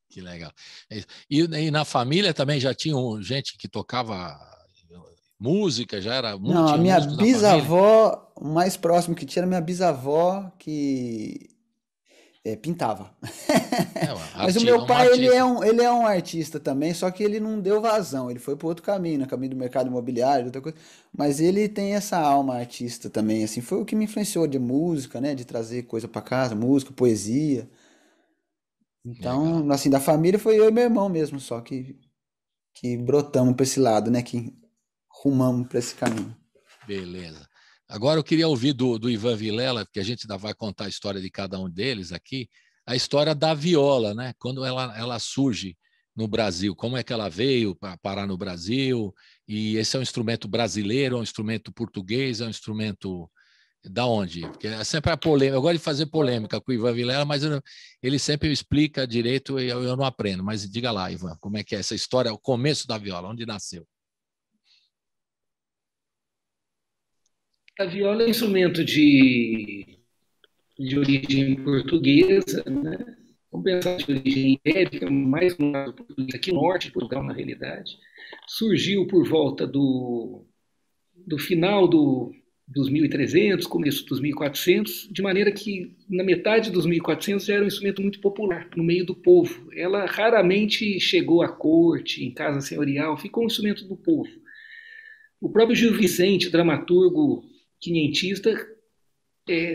Que legal. E na família também já tinha gente que tocava música, já era muito. Não, a minha bisavó, o mais próximo que tinha era minha bisavó que pintava. Mas o meu pai, ele é um artista também, só que ele não deu vazão, ele foi para outro caminho, no caminho do mercado imobiliário, outra coisa. Mas ele tem essa alma artista também, assim, foi o que me influenciou de música, né, de trazer coisa para casa, música, poesia. Então, legal. Assim, da família foi eu e meu irmão mesmo, só que brotamos para esse lado, né, que rumamos para esse caminho. Beleza. Agora eu queria ouvir do Ivan Vilela, porque a gente ainda vai contar a história de cada um deles aqui, a história da viola, né? Quando ela surge no Brasil, como é que ela veio para parar no Brasil, e esse é um instrumento brasileiro, é um instrumento português, é um instrumento da onde? Porque é sempre a polêmica, eu gosto de fazer polêmica com o Ivan Vilela, mas ele sempre explica direito e eu não aprendo, mas diga lá, Ivan, como é que é essa história, o começo da viola, onde nasceu? A viola é um instrumento de origem portuguesa, né? Vamos pensar de origem ibérica, mais no lado português, aqui no norte de Portugal, na realidade. Surgiu por volta do final dos 1300, começo dos 1400, de maneira que na metade dos 1400 já era um instrumento muito popular no meio do povo. Ela raramente chegou à corte, em casa senhorial, ficou um instrumento do povo. O próprio Gil Vicente, dramaturgo quinhentista,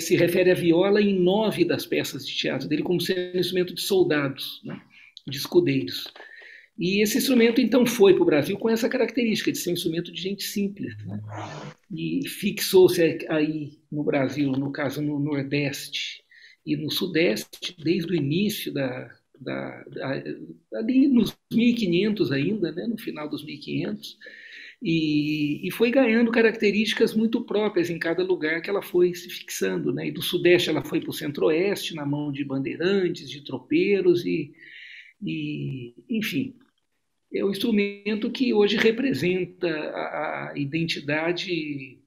se refere à viola em 9 das peças de teatro dele como sendo um instrumento de soldados, né? de escudeiros. E esse instrumento, então, foi para o Brasil com essa característica de ser um instrumento de gente simples, né? E fixou-se aí no Brasil, no caso no Nordeste e no Sudeste, desde o início ali nos 1500 ainda, né? No final dos 1500, e foi ganhando características muito próprias em cada lugar que ela foi se fixando, né? E do Sudeste ela foi para o Centro-Oeste, na mão de bandeirantes, de tropeiros enfim, é um instrumento que hoje representa a identidade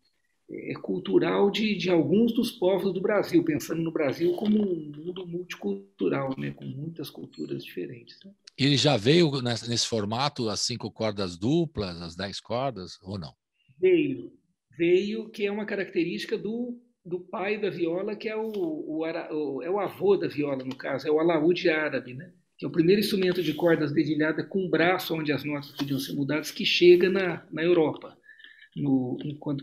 cultural de alguns dos povos do Brasil, pensando no Brasil como um mundo multicultural, né? Com muitas culturas diferentes, né? Ele já veio nesse formato, as 5 cordas duplas, as 10 cordas, ou não? Veio, que é uma característica do pai da viola, que é o avô da viola, no caso, é o alaúde árabe, né? Que é o primeiro instrumento de cordas dedilhadas com braço, onde as notas podiam ser mudadas, que chega na Europa,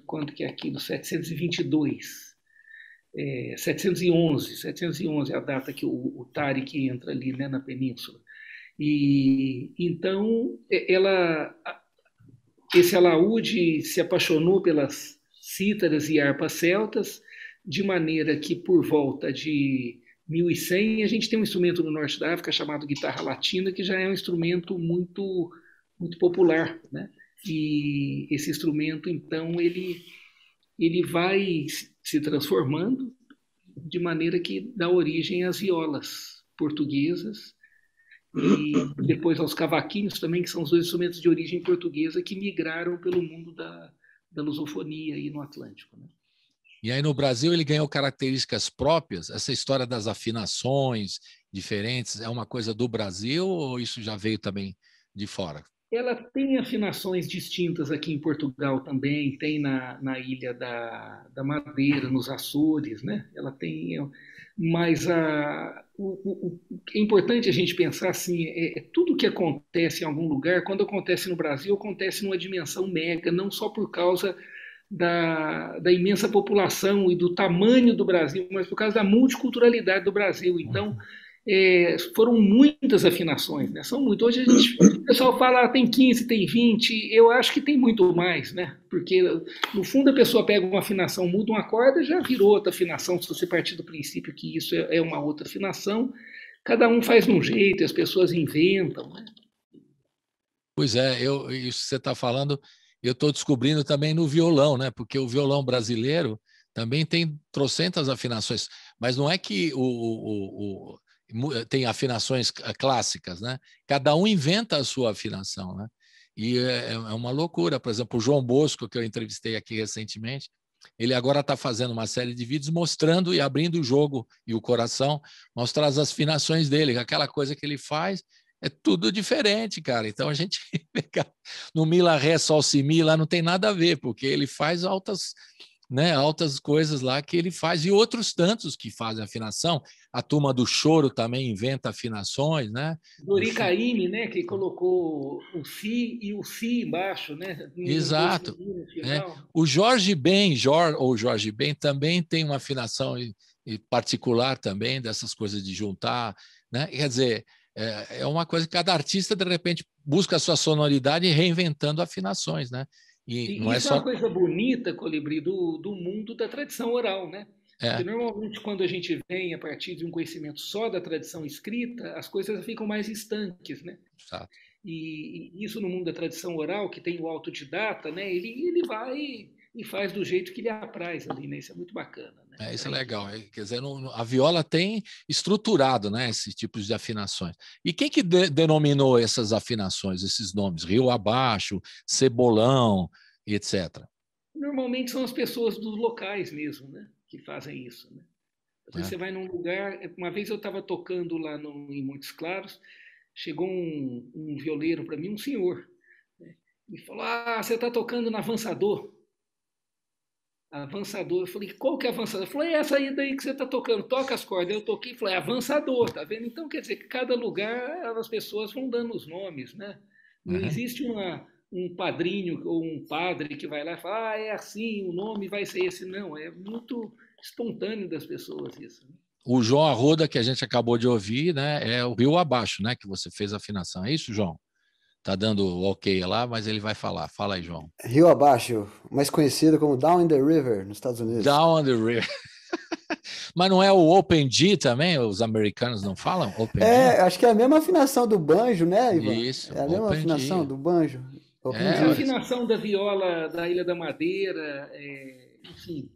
quando que é aqui, no 722. 711 é a data que o Tariq entra ali, né, na península. E então esse alaúde se apaixonou pelas cítaras e harpas celtas, de maneira que por volta de 1100 a gente tem um instrumento no norte da África chamado guitarra latina, que já é um instrumento muito, muito popular, né? E esse instrumento, então, ele vai se transformando de maneira que dá origem às violas portuguesas e depois aos cavaquinhos também, que são os 2 instrumentos de origem portuguesa que migraram pelo mundo da lusofonia aí no Atlântico, né? E aí no Brasil ele ganhou características próprias? Essa história das afinações diferentes é uma coisa do Brasil ou isso já veio também de fora? Ela tem afinações distintas aqui em Portugal também, tem na Ilha da Madeira, nos Açores, né? Ela tem, mas é importante a gente pensar assim, tudo que acontece em algum lugar, quando acontece no Brasil, acontece numa dimensão mega, não só por causa da imensa população e do tamanho do Brasil, mas por causa da multiculturalidade do Brasil. Então, foram muitas afinações, né? São muitas. Hoje o pessoal fala tem 15, tem 20, eu acho que tem muito mais, né? Porque no fundo a pessoa pega uma afinação, muda uma corda, já virou outra afinação, se você partir do princípio que isso é uma outra afinação, cada um faz de um jeito, as pessoas inventam, né? Pois é, isso que você está falando, eu estou descobrindo também no violão, né? Porque o violão brasileiro também tem trocentas afinações, mas não é que tem afinações clássicas, né? Cada um inventa a sua afinação, né? E é uma loucura. Por exemplo, o João Bosco, que eu entrevistei aqui recentemente, ele agora está fazendo uma série de vídeos mostrando e abrindo o jogo e o coração, mostrar as afinações dele, aquela coisa que ele faz é tudo diferente, cara. Então a gente no Mi, Lá, Ré, Sol, Si, Mi, lá não tem nada a ver, porque ele faz altas coisas lá que ele faz, e outros tantos que fazem afinação. A turma do choro também inventa afinações, né? Dori Caymmi, né, que colocou o Si e o Si embaixo, né? Exato. O Jorge Ben, também tem uma afinação particular também, dessas coisas de juntar, né? Quer dizer, é uma coisa que cada artista, de repente, busca a sua sonoridade reinventando afinações, né? E não isso é uma coisa bonita, Colibri, do mundo da tradição oral, né? Porque normalmente quando a gente vem a partir de um conhecimento só da tradição escrita, as coisas ficam mais estanques, né? Exato. E isso no mundo da tradição oral, que tem o autodidata, né? Ele vai e faz do jeito que lhe apraz ali, né? Isso é muito bacana, né? Isso é legal. Quer dizer, a viola tem estruturado, né, esses tipos de afinações. E quem que denominou essas afinações, esses nomes? Rio Abaixo, Cebolão, etc. Normalmente são as pessoas dos locais mesmo, né, que fazem isso, né? Às vezes você vai num lugar. Uma vez eu estava tocando lá em Montes Claros, chegou um violeiro para mim, um senhor, né, e falou: você está tocando na Avançador. Avançador. Eu falei: qual que é Avançador? Eu falei: essa aí daí que você está tocando, toca as cordas. Eu toquei e falei: Avançador, tá vendo? Então quer dizer que cada lugar as pessoas vão dando os nomes, né? Não existe um padrinho ou um padre que vai lá e fala: é assim, o nome vai ser esse. Não, é muito espontâneo das pessoas isso. O João Arruda, que a gente acabou de ouvir, né, é o Rio Abaixo, né, que você fez a afinação. É isso, João? Tá dando ok lá, mas ele vai falar. Fala aí, João. Rio Abaixo, mais conhecido como Down in the River, nos Estados Unidos. Down the River. Mas não é o Open D também? Os americanos não falam Open D? Acho que é a mesma afinação do banjo, né, Ivan? Isso, é a mesma afinação do banjo. É a afinação da viola da Ilha da Madeira, enfim.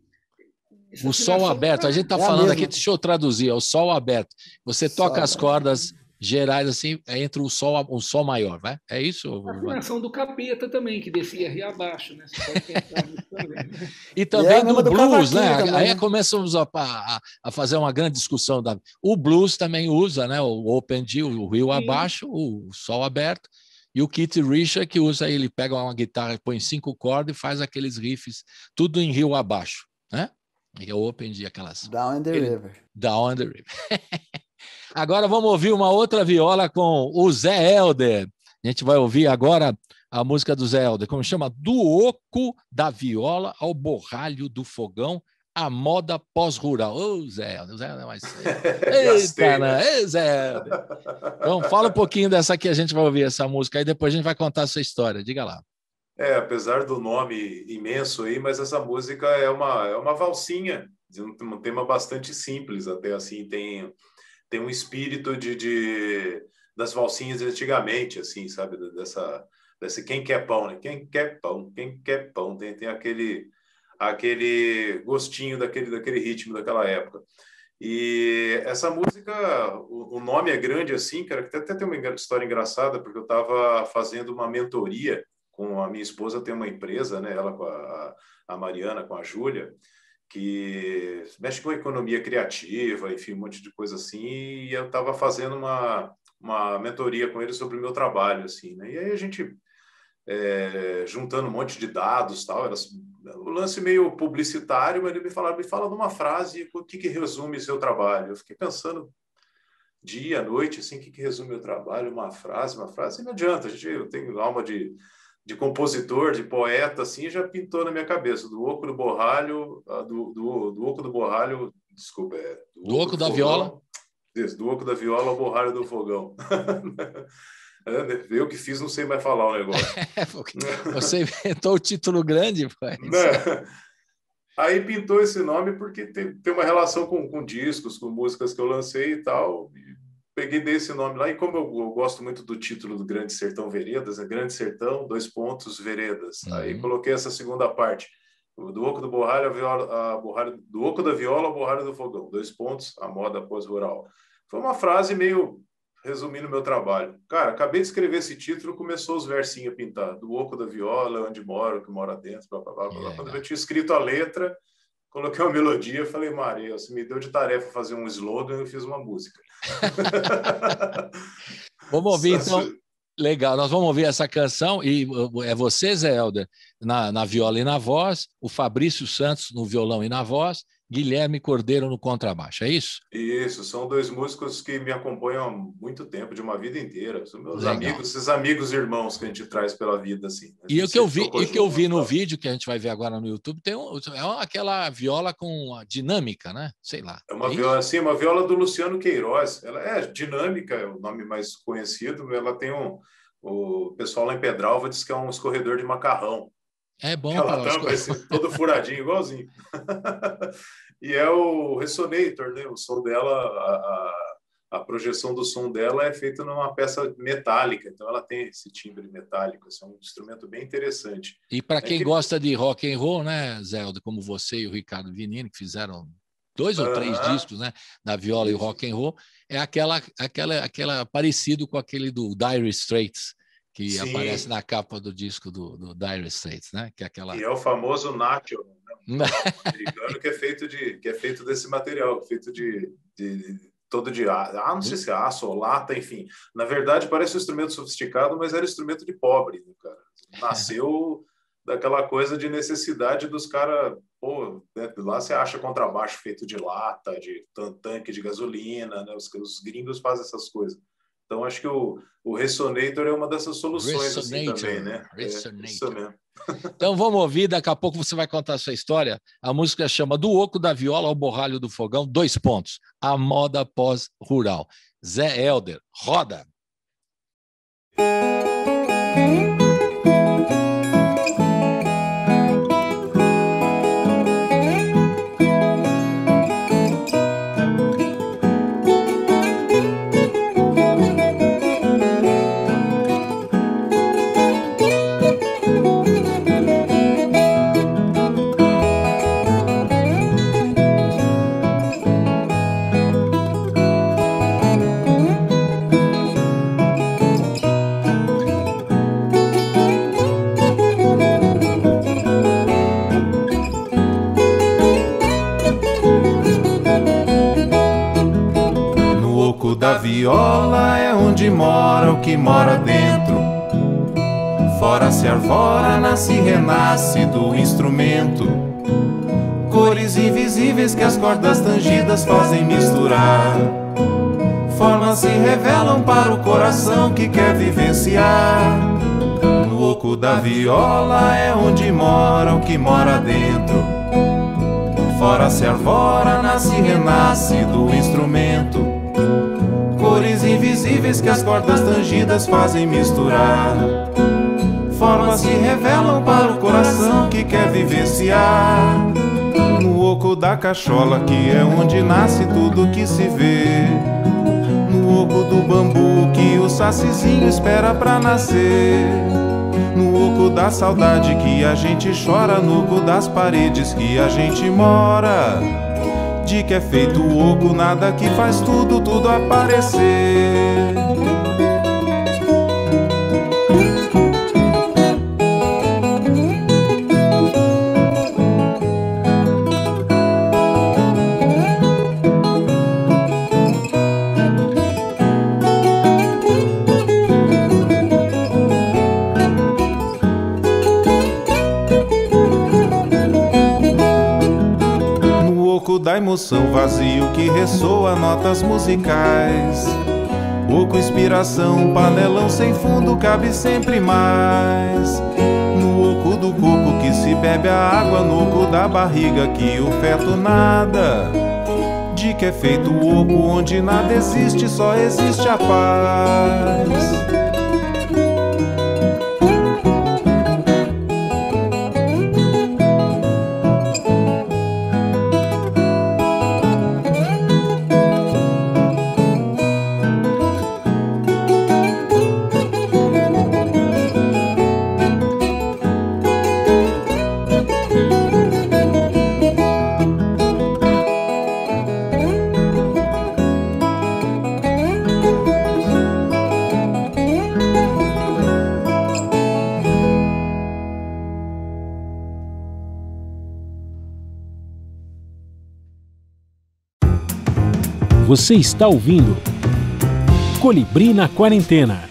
O sol aberto, a gente está falando aqui, deixa eu traduzir, é o sol aberto. Você toca as cordas gerais assim, entre o sol maior, né? É isso? A afinação do capeta também, que descia rio abaixo, né? Você pode pensar nisso também, né? E também do blues, né? Também, aí começamos a fazer uma grande discussão. O blues também usa, né? O open D, o rio abaixo, o sol aberto. E o Keith Richards, que usa, ele pega uma guitarra, põe 5 cordas e faz aqueles riffs, tudo em rio abaixo, né? E eu aprendi aquelas... Down in the River. Down in the River. Agora vamos ouvir uma outra viola com o Zé Helder. A gente vai ouvir agora a música do Zé Helder, como chama? Do oco da viola ao borralho do fogão, a moda pós-rural. Ô, Zé Helder, é mais... Eita, né? Zé Helder. Então, fala um pouquinho dessa aqui, a gente vai ouvir essa música, aí depois a gente vai contar a sua história. Diga lá. Apesar do nome imenso aí, mas essa música é uma valsinha, de um tema bastante simples, até assim, tem um espírito das valsinhas de antigamente, assim, sabe, desse quem quer pão, né? Quem quer pão, quem quer pão, tem aquele gostinho daquele ritmo daquela época. E essa música, o nome é grande assim, cara, que até tem uma história engraçada, porque eu estava fazendo uma mentoria com a minha esposa, tem uma empresa, né? Ela com a Mariana, com a Júlia, que mexe com a economia criativa, enfim, um monte de coisa assim, e eu estava fazendo uma mentoria com eles sobre o meu trabalho, assim, né? E aí a gente, juntando um monte de dados, tal, o lance meio publicitário, mas ele me fala de uma frase, o que resume seu trabalho? Eu fiquei pensando dia, noite, assim, o que resume meu trabalho? Uma frase, não adianta, eu tenho alma de compositor, de poeta, assim, já pintou na minha cabeça, do oco do borralho, do oco do borralho, desculpa, do oco da viola. Isso, do oco da viola ao borralho do fogão. Eu que fiz, não sei mais falar o negócio. Você inventou o título grande, pai. Aí pintou esse nome porque tem uma relação com discos, com músicas que eu lancei e tal, peguei desse nome lá, e como eu gosto muito do título do Grande Sertão Veredas, né? Grande Sertão, Veredas. Aí coloquei essa segunda parte, do oco do borralho, do oco da viola ao borralho do fogão, a moda pós-rural. Foi uma frase meio resumindo o meu trabalho. Cara, acabei de escrever esse título, começou os versinhos a pintar, do oco da viola, onde moro, que mora dentro, blá, blá, blá, blá. Quando eu tinha escrito a letra, coloquei uma melodia, falei, Maria, você me deu de tarefa fazer um slogan, eu fiz uma música. Vamos ouvir, então. Legal, nós vamos ouvir essa canção, e é você, Zé Helder, na viola e na voz, o Fabrício Santos no violão e na voz, Guilherme Cordeiro no contrabaixo, é isso? Isso, são dois músicos que me acompanham há muito tempo, de uma vida inteira. São meus amigos, esses amigos e irmãos que a gente traz pela vida, assim. E o que eu vi no vídeo, que a gente vai ver agora no YouTube, aquela viola com a dinâmica, né? Sei lá. É uma viola, sim, uma viola do Luciano Queiroz. Ela é dinâmica, é o nome mais conhecido. Ela tem o pessoal lá em Pedralva diz que é um escorredor de macarrão. É bom. Ela tampa todo furadinho, igualzinho. E é o Resonator, né? O som dela, a projeção do som dela é feita numa peça metálica, então ela tem esse timbre metálico, esse é um instrumento bem interessante. E para quem gosta de rock and roll, né, Zelda, como você e o Ricardo Vinini, que fizeram 2 ou 3 discos, né, da viola e rock and roll, é aquela parecido com aquele do Dire Straits, que Sim. aparece na capa do disco do Dire Straits, né? Que é o famoso Nacho, né? Americano, que é feito desse material, feito todo de não sei se é aço ou lata, enfim. Na verdade, parece um instrumento sofisticado, mas era instrumento de pobre, né, cara? Nasceu daquela coisa de necessidade dos caras, né? Lá você acha contrabaixo feito de lata, de tanque de gasolina, né? Os gringos fazem essas coisas. Então, acho que o Resonator é uma dessas soluções assim, Resonator, também, né? Resonator. Isso mesmo. Então vamos ouvir, daqui a pouco você vai contar a sua história. A música chama Do Oco da Viola ao Borralho do Fogão, 2 pontos. A moda pós-rural. Zé Helder, roda! Da viola é onde mora o que mora dentro. Fora se arvora, nasce e renasce do instrumento. Cores invisíveis que as cordas tangidas fazem misturar. Formas se revelam para o coração que quer vivenciar. No oco da viola é onde mora o que mora dentro. Fora se arvora, nasce e renasce do instrumento. Cores invisíveis que as cordas tangidas fazem misturar. Formas se revelam para o coração que quer vivenciar. No oco da cachola, que é onde nasce tudo que se vê. No oco do bambu, que o sacizinho espera pra nascer. No oco da saudade que a gente chora. No oco das paredes que a gente mora. De que é feito o oco, nada que faz tudo, tudo aparecer. Da emoção vazio que ressoa notas musicais. Oco inspiração, panelão sem fundo, cabe sempre mais. No oco do coco que se bebe a água, no oco da barriga que o feto nada. De que é feito o oco onde nada existe, só existe a paz. Você está ouvindo Colibri na Quarentena.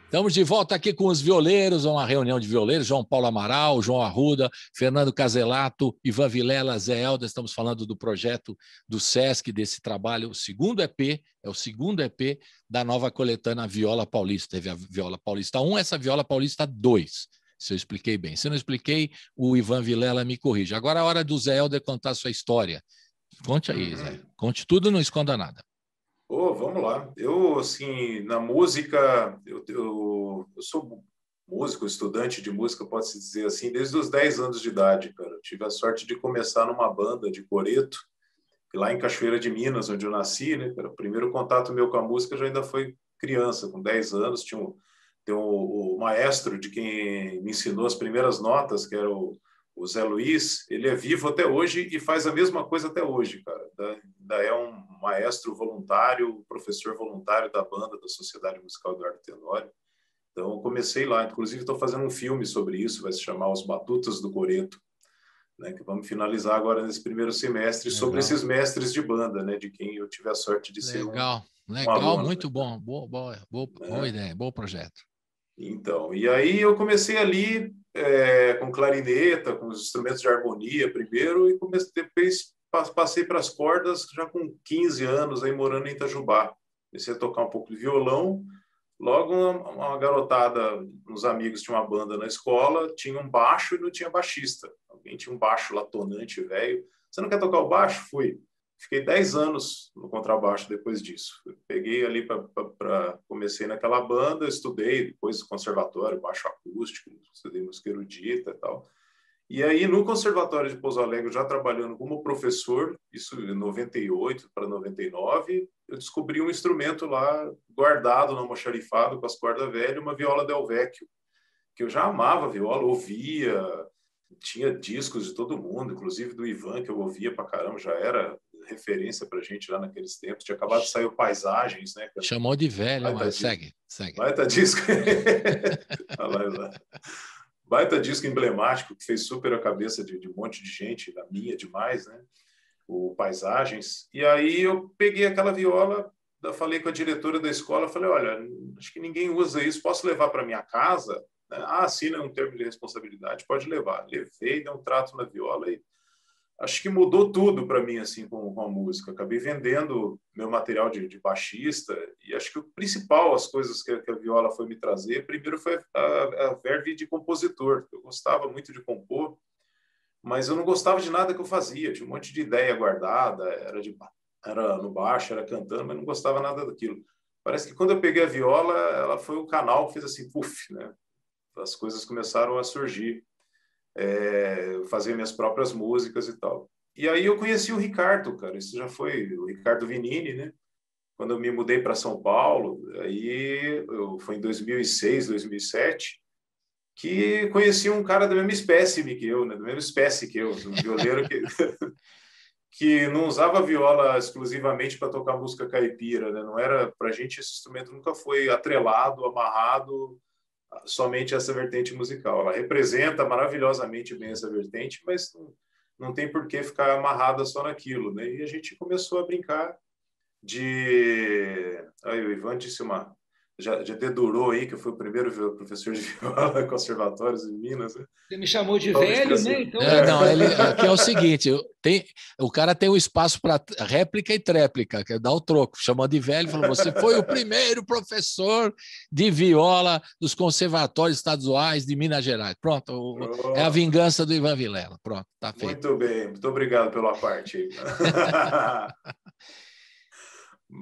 Estamos de volta aqui com os violeiros, uma reunião de violeiros, João Paulo Amaral, João Arruda, Fernando Caselato, Ivan Vilela, Zé Helder. Estamos falando do projeto do Sesc, desse trabalho, o segundo EP da nova coletânea Viola Paulista. Teve a Viola Paulista 1, essa Viola Paulista 2, se eu expliquei bem. Se não expliquei, o Ivan Vilela me corrige. Agora é a hora do Zé Helder contar a sua história. Conte aí, Zé. Conte tudo, não esconda nada. Vamos lá. Eu, assim, na música, eu sou músico, estudante de música, pode-se dizer assim, desde os 10 anos de idade, cara. Eu tive a sorte de começar numa banda de coreto, lá em Cachoeira de Minas, onde eu nasci, né, cara? O primeiro contato meu com a música já ainda foi criança, com 10 anos. Tem o maestro de quem me ensinou as primeiras notas, que era o Zé Luiz. Ele é vivo até hoje e faz a mesma coisa até hoje, cara. Ainda é um maestro voluntário, professor voluntário da banda da Sociedade Musical Eduardo Tenório. Então, eu comecei lá. Inclusive, estou fazendo um filme sobre isso, vai se chamar Os Batutas do Coreto, né, que vamos finalizar agora nesse primeiro semestre. Legal. Sobre esses mestres de banda, né, de quem eu tive a sorte de ser Legal, aluno, muito né? bom. Boa ideia, bom projeto. Então, e aí eu comecei ali com clarineta, com os instrumentos de harmonia primeiro, e depois passei para as cordas já com 15 anos, aí morando em Itajubá. comecei a tocar um pouco de violão. Logo, uma garotada, uns amigos tinham uma banda na escola, tinha um baixo e não tinha baixista. Alguém tinha um baixo latonante, velho. Você não quer tocar o baixo? Fui. Fiquei 10 anos no contrabaixo depois disso. Peguei ali comecei naquela banda, estudei depois no conservatório, baixo acústico, estudei música erudita e tal. E aí, no Conservatório de Pouso Alegre, já trabalhando como professor, isso em 98 para 99, eu descobri um instrumento lá, guardado no almoxarifado, com as cordas velhas, uma viola Del Vecchio, que eu já amava viola, ouvia, tinha discos de todo mundo, inclusive do Ivan, que eu ouvia pra caramba, já era referência pra gente lá naqueles tempos. Tinha acabado de sair o Paisagens, né? Chamou de velho, mas segue. Baita disco. Baita disco emblemático, que fez super a cabeça de um monte de gente, da minha demais, né? O Paisagens. E aí eu peguei aquela viola, falei com a diretora da escola, falei, olha, acho que ninguém usa isso, posso levar para minha casa? Assina um termo de responsabilidade, pode levar. Levei, dei um trato na viola e acho que mudou tudo para mim, assim, com a música. Acabei vendendo meu material de baixista e acho que o principal, as coisas que a viola foi me trazer, primeiro foi a verve de compositor. Eu gostava muito de compor, mas eu não gostava de nada que eu fazia. Tinha um monte de ideia guardada, era no baixo, era cantando, mas não gostava nada daquilo. Parece que quando eu peguei a viola, ela foi o canal que fez assim, puf, né? As coisas começaram a surgir. Fazer minhas próprias músicas e tal. E aí eu conheci o Ricardo, cara. Isso já foi o Ricardo Vinini, né? Quando eu me mudei para São Paulo, aí foi em 2006, 2007, que conheci um cara da mesma espécie que eu, né? Da mesma espécie que eu, um violeiro que não usava viola exclusivamente para tocar música caipira, né? Não era, para a gente esse instrumento nunca foi atrelado, amarrado somente essa vertente musical. Ela representa maravilhosamente bem essa vertente, mas não tem por que ficar amarrada só naquilo, né? E a gente começou a brincar de... Aí o Ivan disse já dedurou aí, que eu fui o primeiro professor de viola em conservatórios em Minas. Né? Você me chamou de velho, né? Então... Não, aqui é o seguinte, o cara tem um espaço para réplica e tréplica, que é dar o troco. Chamou de velho e falou, você foi o primeiro professor de viola dos conservatórios estaduais de Minas Gerais. Pronto, é a vingança do Ivan Vilela. Pronto, tá feito. Muito bem, muito obrigado pela parte.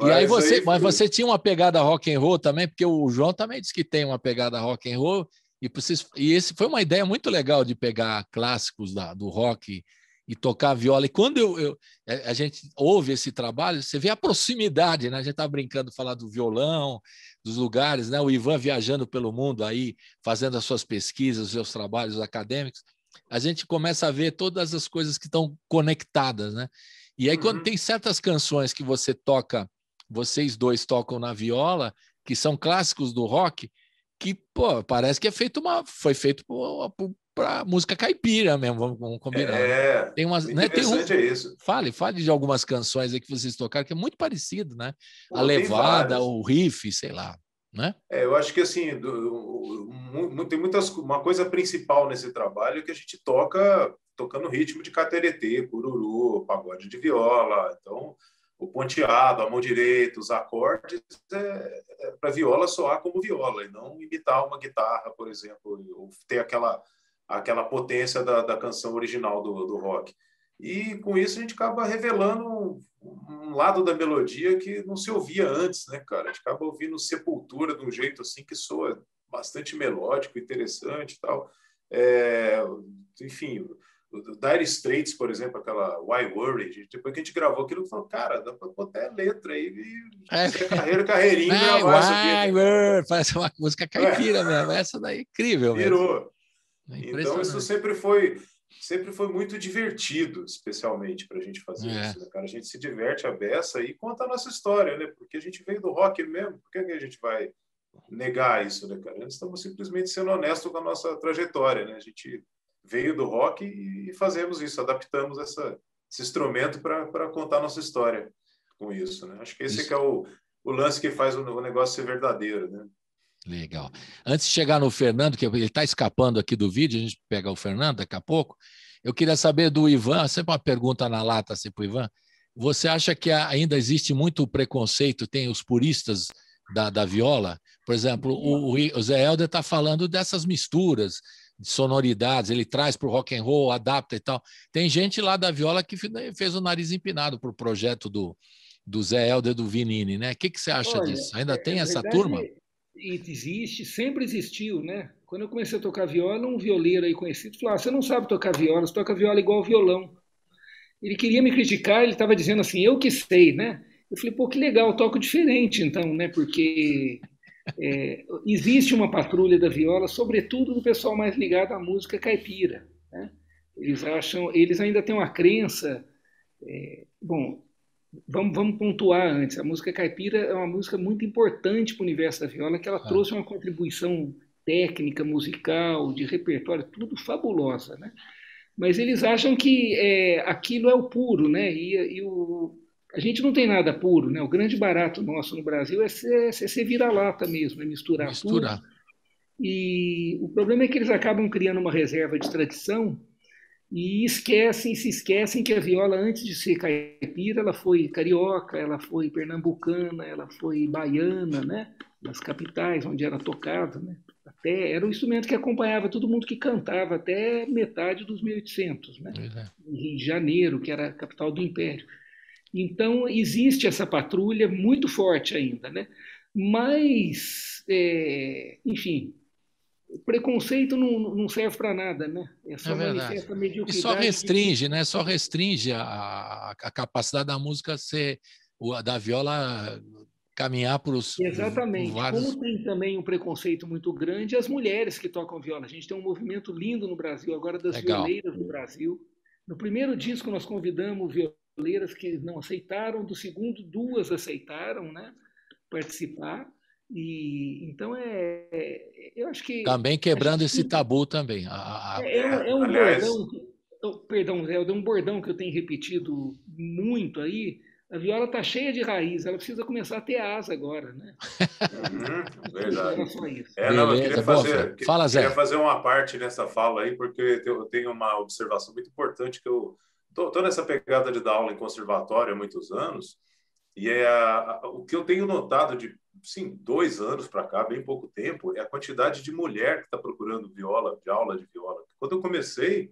E aí mas você tinha uma pegada rock and roll também, porque o João também disse que tem uma pegada rock and roll, e esse foi uma ideia muito legal de pegar clássicos do rock e tocar viola. E quando a gente ouve esse trabalho, você vê a proximidade, né? A gente está brincando de falar do violão, dos lugares, né? O Ivan viajando pelo mundo aí, fazendo as suas pesquisas, os seus trabalhos acadêmicos, a gente começa a ver todas as coisas que estão conectadas, né? E aí, quando tem certas canções que vocês dois tocam na viola, que são clássicos do rock, que, pô, parece que foi feito para música caipira mesmo, vamos combinar. Tem umas, interessante é isso. Fale de algumas canções aí que vocês tocaram, que é muito parecido, né? A levada, o riff, sei lá, né? Eu acho que, assim, tem uma coisa principal nesse trabalho que a gente tocando ritmo de cateretê, cururu, pagode de viola, então o ponteado, a mão direita, os acordes, para viola soar como viola, e não imitar uma guitarra, por exemplo, ou ter aquela potência da canção original do rock. E com isso a gente acaba revelando um lado da melodia que não se ouvia antes, né, cara? A gente acaba ouvindo Sepultura de um jeito assim que soa bastante melódico, interessante e tal. Enfim, o Dire Straits, por exemplo, aquela Why Worry, depois que a gente gravou aquilo, falou, cara, dá para botar letra aí e carreirinha gravar isso aqui. Parece uma música caipira mesmo, essa daí é incrível mesmo. Virou. Então isso sempre foi muito divertido, especialmente para a gente fazer isso, né, cara? A gente se diverte a beça e conta a nossa história, né? Porque a gente veio do rock mesmo, por que a gente vai negar isso, né, cara? Nós estamos simplesmente sendo honestos com a nossa trajetória, né? A gente veio do rock e fazemos isso, adaptamos esse instrumento para contar a nossa história com isso, né? Acho que esse que é o lance que faz o negócio ser verdadeiro, né? Legal. Antes de chegar no Fernando, que ele está escapando aqui do vídeo, a gente pega o Fernando daqui a pouco, eu queria saber do Ivan, sempre uma pergunta na lata assim, para o Ivan, Você acha que ainda existe muito preconceito? Tem os puristas da viola? Por exemplo, o Zé Helder está falando dessas misturas de sonoridades, ele traz para o rock and roll, adapta e tal. Tem gente lá da viola que fez o nariz empinado para o projeto do Zé Helder, do Vinini, né? O que você acha disso? Ainda tem essa turma? Existe, sempre existiu, né? Quando eu comecei a tocar viola, um violeiro aí conhecido falou: você não sabe tocar viola, você toca viola igual violão. Ele queria me criticar, ele estava dizendo assim, eu que sei, né? Eu falei, pô, que legal, eu toco diferente então, né? Porque existe uma patrulha da viola, sobretudo do pessoal mais ligado à música caipira, né? Eles ainda têm uma crença, bom, vamos pontuar antes, a música caipira é uma música muito importante para o universo da viola, que ela trouxe uma contribuição técnica, musical, de repertório, tudo fabulosa, né? Mas eles acham que aquilo é o puro, né? A gente não tem nada puro, né? O grande barato nosso no Brasil é ser vira-lata mesmo, é misturar tudo. E o problema é que eles acabam criando uma reserva de tradição e se esquecem que a viola, antes de ser caipira, ela foi carioca, ela foi pernambucana, ela foi baiana, né? Nas capitais onde era tocado, né? Era um instrumento que acompanhava todo mundo que cantava até metade dos 1800, né? Em Rio de Janeiro, que era a capital do Império. Então, existe essa patrulha muito forte ainda, né? Mas, enfim, o preconceito não serve para nada, né? Só manifesta a mediocridade. E só restringe, né? Só restringe a capacidade da música da viola caminhar para os... Exatamente. Vários... Como tem também um preconceito muito grande, as mulheres que tocam viola. A gente tem um movimento lindo no Brasil agora das violeiras no Brasil. No primeiro disco nós convidamos violeiras que não aceitaram, do segundo 2 aceitaram, né, participar. E então eu acho que também quebrando esse tabu também. Um bordão, perdão, Zé, um bordão que eu tenho repetido muito aí. A viola está cheia de raiz, ela precisa começar a ter asa agora, né? Verdade. Era só isso. Eu queria fazer uma parte nessa fala aí, porque eu tenho uma observação muito importante, que eu estou nessa pegada de dar aula em conservatório há muitos anos, e o que eu tenho notado de 2 anos para cá, bem pouco tempo, é a quantidade de mulher que está procurando aula de viola. Quando eu comecei,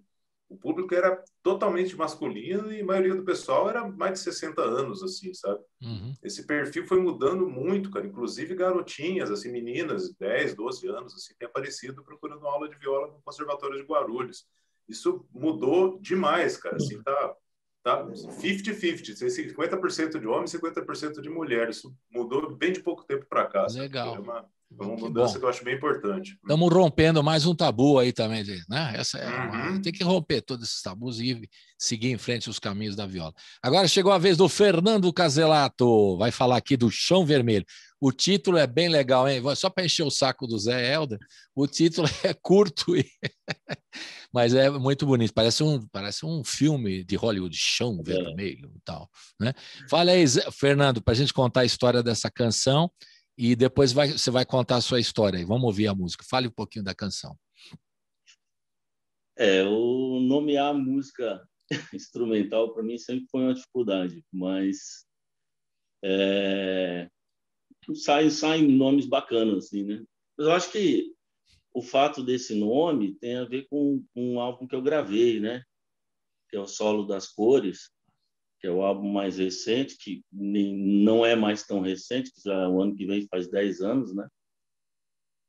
o público era totalmente masculino e a maioria do pessoal era mais de 60 anos, assim, sabe? Uhum. Esse perfil foi mudando muito, cara. Inclusive garotinhas, assim, meninas, 10, 12 anos, assim, têm aparecido procurando aula de viola no Conservatório de Guarulhos. Isso mudou demais, cara. Assim, tá 50-50, 50% de homens, 50% de mulheres. Isso mudou bem de pouco tempo para cá. Legal. É uma mudança que eu acho bem importante. Estamos rompendo mais um tabu aí também, né? Tem que romper todos esses tabus e seguir em frente os caminhos da viola. Agora chegou a vez do Fernando Caselato, vai falar aqui do Chão Vermelho. O título é bem legal, hein? Só para encher o saco do Zé Helder, o título é curto, mas é muito bonito. Parece um filme de Hollywood, Chão Vermelho e tal, né? Fala aí, Fernando, para a gente contar a história dessa canção. E depois você vai contar a sua história aí. Vamos ouvir a música. Fale um pouquinho da canção. O nomear a música instrumental para mim sempre foi uma dificuldade, mas saem nomes bacanas, assim, né? Mas eu acho que o fato desse nome tem a ver com um álbum que eu gravei, né? Que é o Solo das Cores, que é o álbum mais recente, que não é mais tão recente, que já o ano que vem faz 10 anos, né?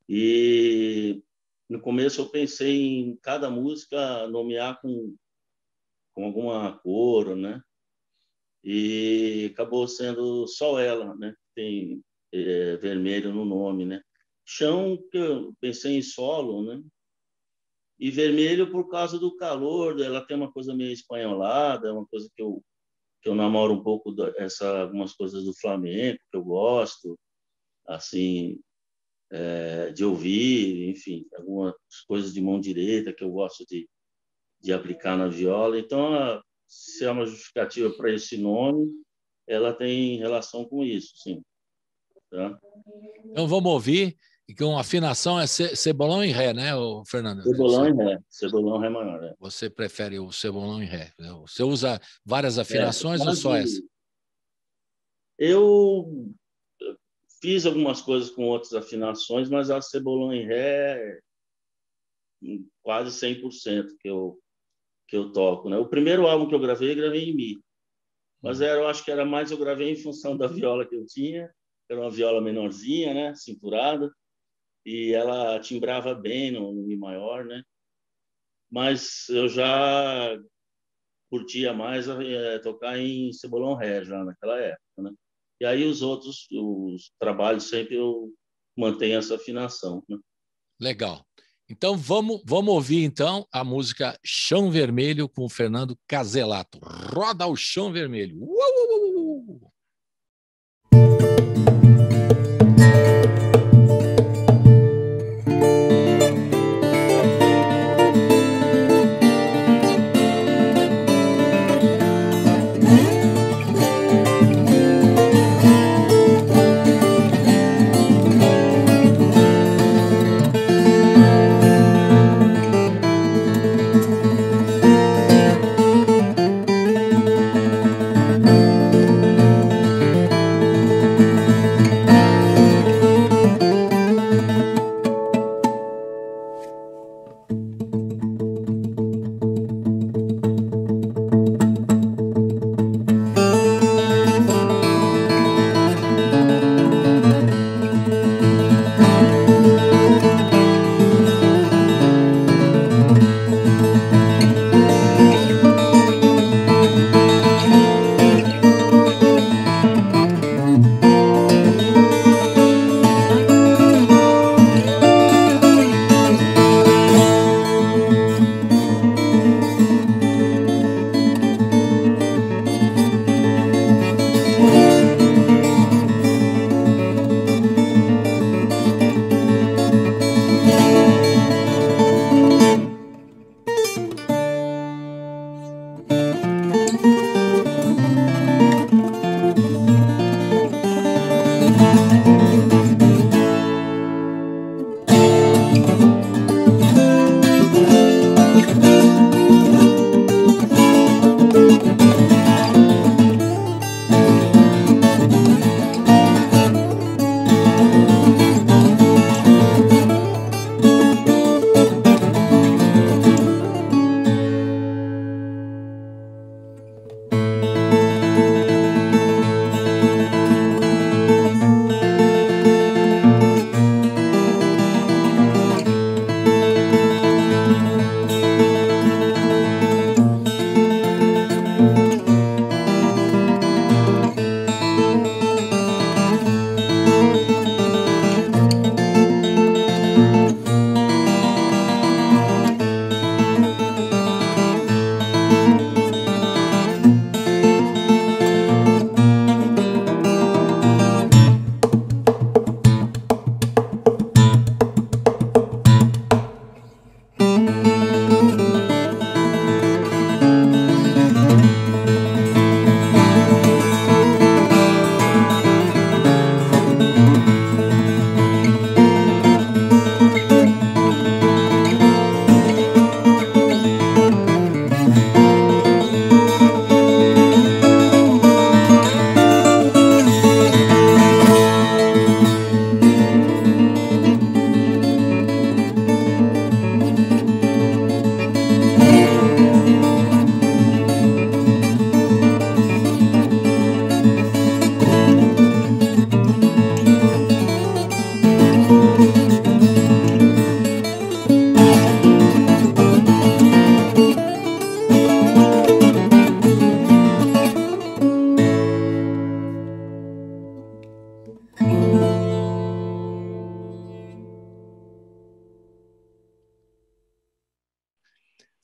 E no começo eu pensei em cada música nomear com alguma cor, né? E acabou sendo só ela, né? Tem vermelho no nome, né? Chão, que eu pensei em solo, né? E vermelho por causa do calor, ela tem uma coisa meio espanholada, é uma coisa que eu namoro um pouco algumas coisas do flamenco que eu gosto, assim, de ouvir, enfim, algumas coisas de mão direita que eu gosto de aplicar na viola. Então, se é uma justificativa para esse nome, ela tem relação com isso, sim. Tá? Então vamos ouvir E com afinação é cebolão em ré, né, Fernando? Cebolão em ré. Cebolão ré maior. É. Você prefere o cebolão em ré? Você usa várias afinações ou só essa? Eu fiz algumas coisas com outras afinações, mas a cebolão em ré quase 100% que eu toco, né? O primeiro álbum que eu gravei em Mi. Mas eu acho que era mais, eu gravei em função da viola que eu tinha. Era uma viola menorzinha, né? Cinturada. E ela timbrava bem no Mi maior, né? Mas eu já curtia mais tocar em cebolão ré já naquela época, né? E aí os trabalhos sempre eu mantenho essa afinação, né? Legal. Então vamos ouvir então a música Chão Vermelho com o Fernando Caselato. Roda o Chão Vermelho.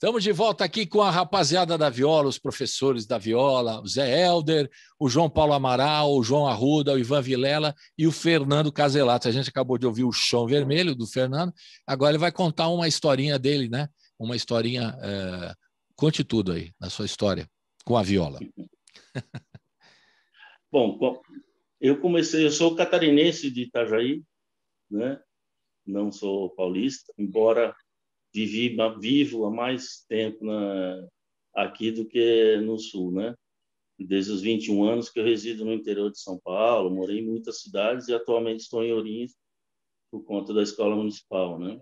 Estamos de volta aqui com a rapaziada da viola, os professores da viola, o Zé Helder, o João Paulo Amaral, o João Arruda, o Ivan Vilela e o Fernando Caselato. A gente acabou de ouvir o Chão Vermelho do Fernando, agora ele vai contar uma historinha dele, né? Uma historinha, conte tudo aí, na sua história, com a viola. Bom, eu sou catarinense de Itajaí, né? não sou paulista, embora vivo há mais tempo aqui do que no sul, né? Desde os 21 anos que eu resido no interior de São Paulo, morei em muitas cidades e atualmente estou em Ourinhos por conta da escola municipal, né?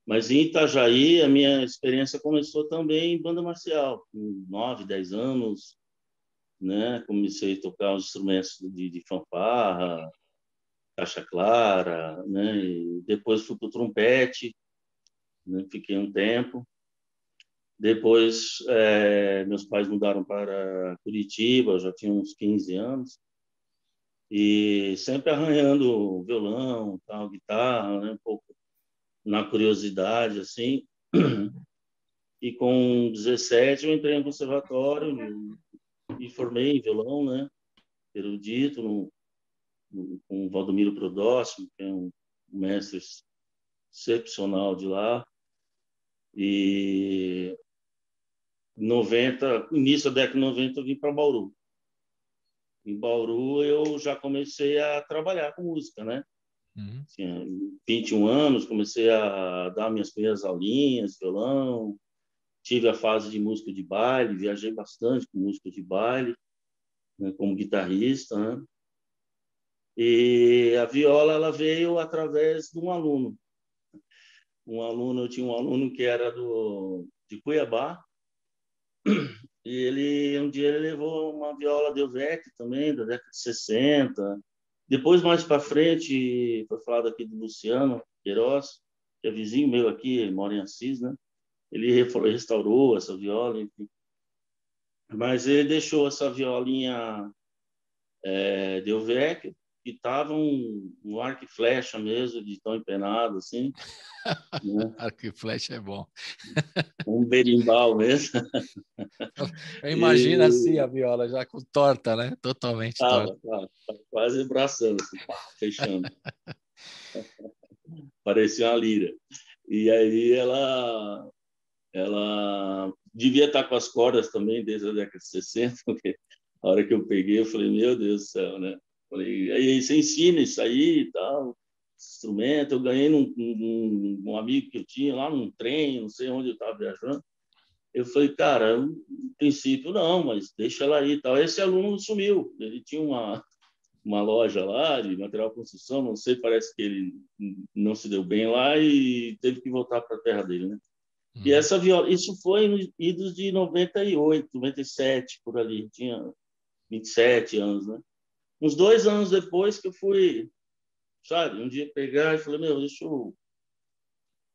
Mas em Itajaí, a minha experiência começou também em banda marcial, com 9, 10 anos, né? Comecei a tocar os instrumentos de fanfarra, caixa clara, né? E depois fui para o trompete, né? Fiquei um tempo. Depois, meus pais mudaram para Curitiba, eu já tinha uns 15 anos, e sempre arranhando violão, tal, guitarra, né? Um pouco na curiosidade, assim. E com 17 eu entrei no conservatório e formei em violão, né? Erudito, com o Valdomiro Prodóximo, que é um mestre excepcional de lá. E 90, início da década de 90, eu vim para Bauru. Em Bauru eu já comecei a trabalhar com música, né? Tinha 21 anos, comecei a dar minhas primeiras aulinhas de violão, tive a fase de música de baile, viajei bastante com música de baile, né, como guitarrista, né? E a viola ela veio através de um aluno. Eu tinha um aluno que era de Cuiabá, e um dia ele levou uma viola Delvecq também, da década de 60. Depois, mais para frente, foi falado aqui do Luciano Queiroz, que é vizinho meu aqui, ele mora em Assis, né? Ele restaurou essa viola, enfim. Mas ele deixou essa violinha Delvecq, que estava um arco e flecha mesmo, de tão empenado, assim. Né? Arco e flecha é bom. Um berimbau mesmo. Imagina assim a viola, já com torta, né? Totalmente torta. Tava quase abraçando, assim, fechando. Parecia uma lira. E aí ela devia estar com as cordas também desde a década de 60, porque a hora que eu peguei, eu falei, meu Deus do céu, né? Falei, aí você ensina isso aí e tal, instrumento. Eu ganhei um amigo que eu tinha lá num trem, não sei onde eu estava viajando. Eu falei, cara, no princípio não, mas deixa ela aí e tal. Esse aluno sumiu, ele tinha uma loja lá de material de construção, não sei, parece que ele não se deu bem lá e teve que voltar para a terra dele, né? E essa viola, isso foi nos idos de 98, 97, por ali, tinha 27 anos, né? Uns 2 anos depois que eu fui, sabe, um dia pegar e falei, meu, deixa eu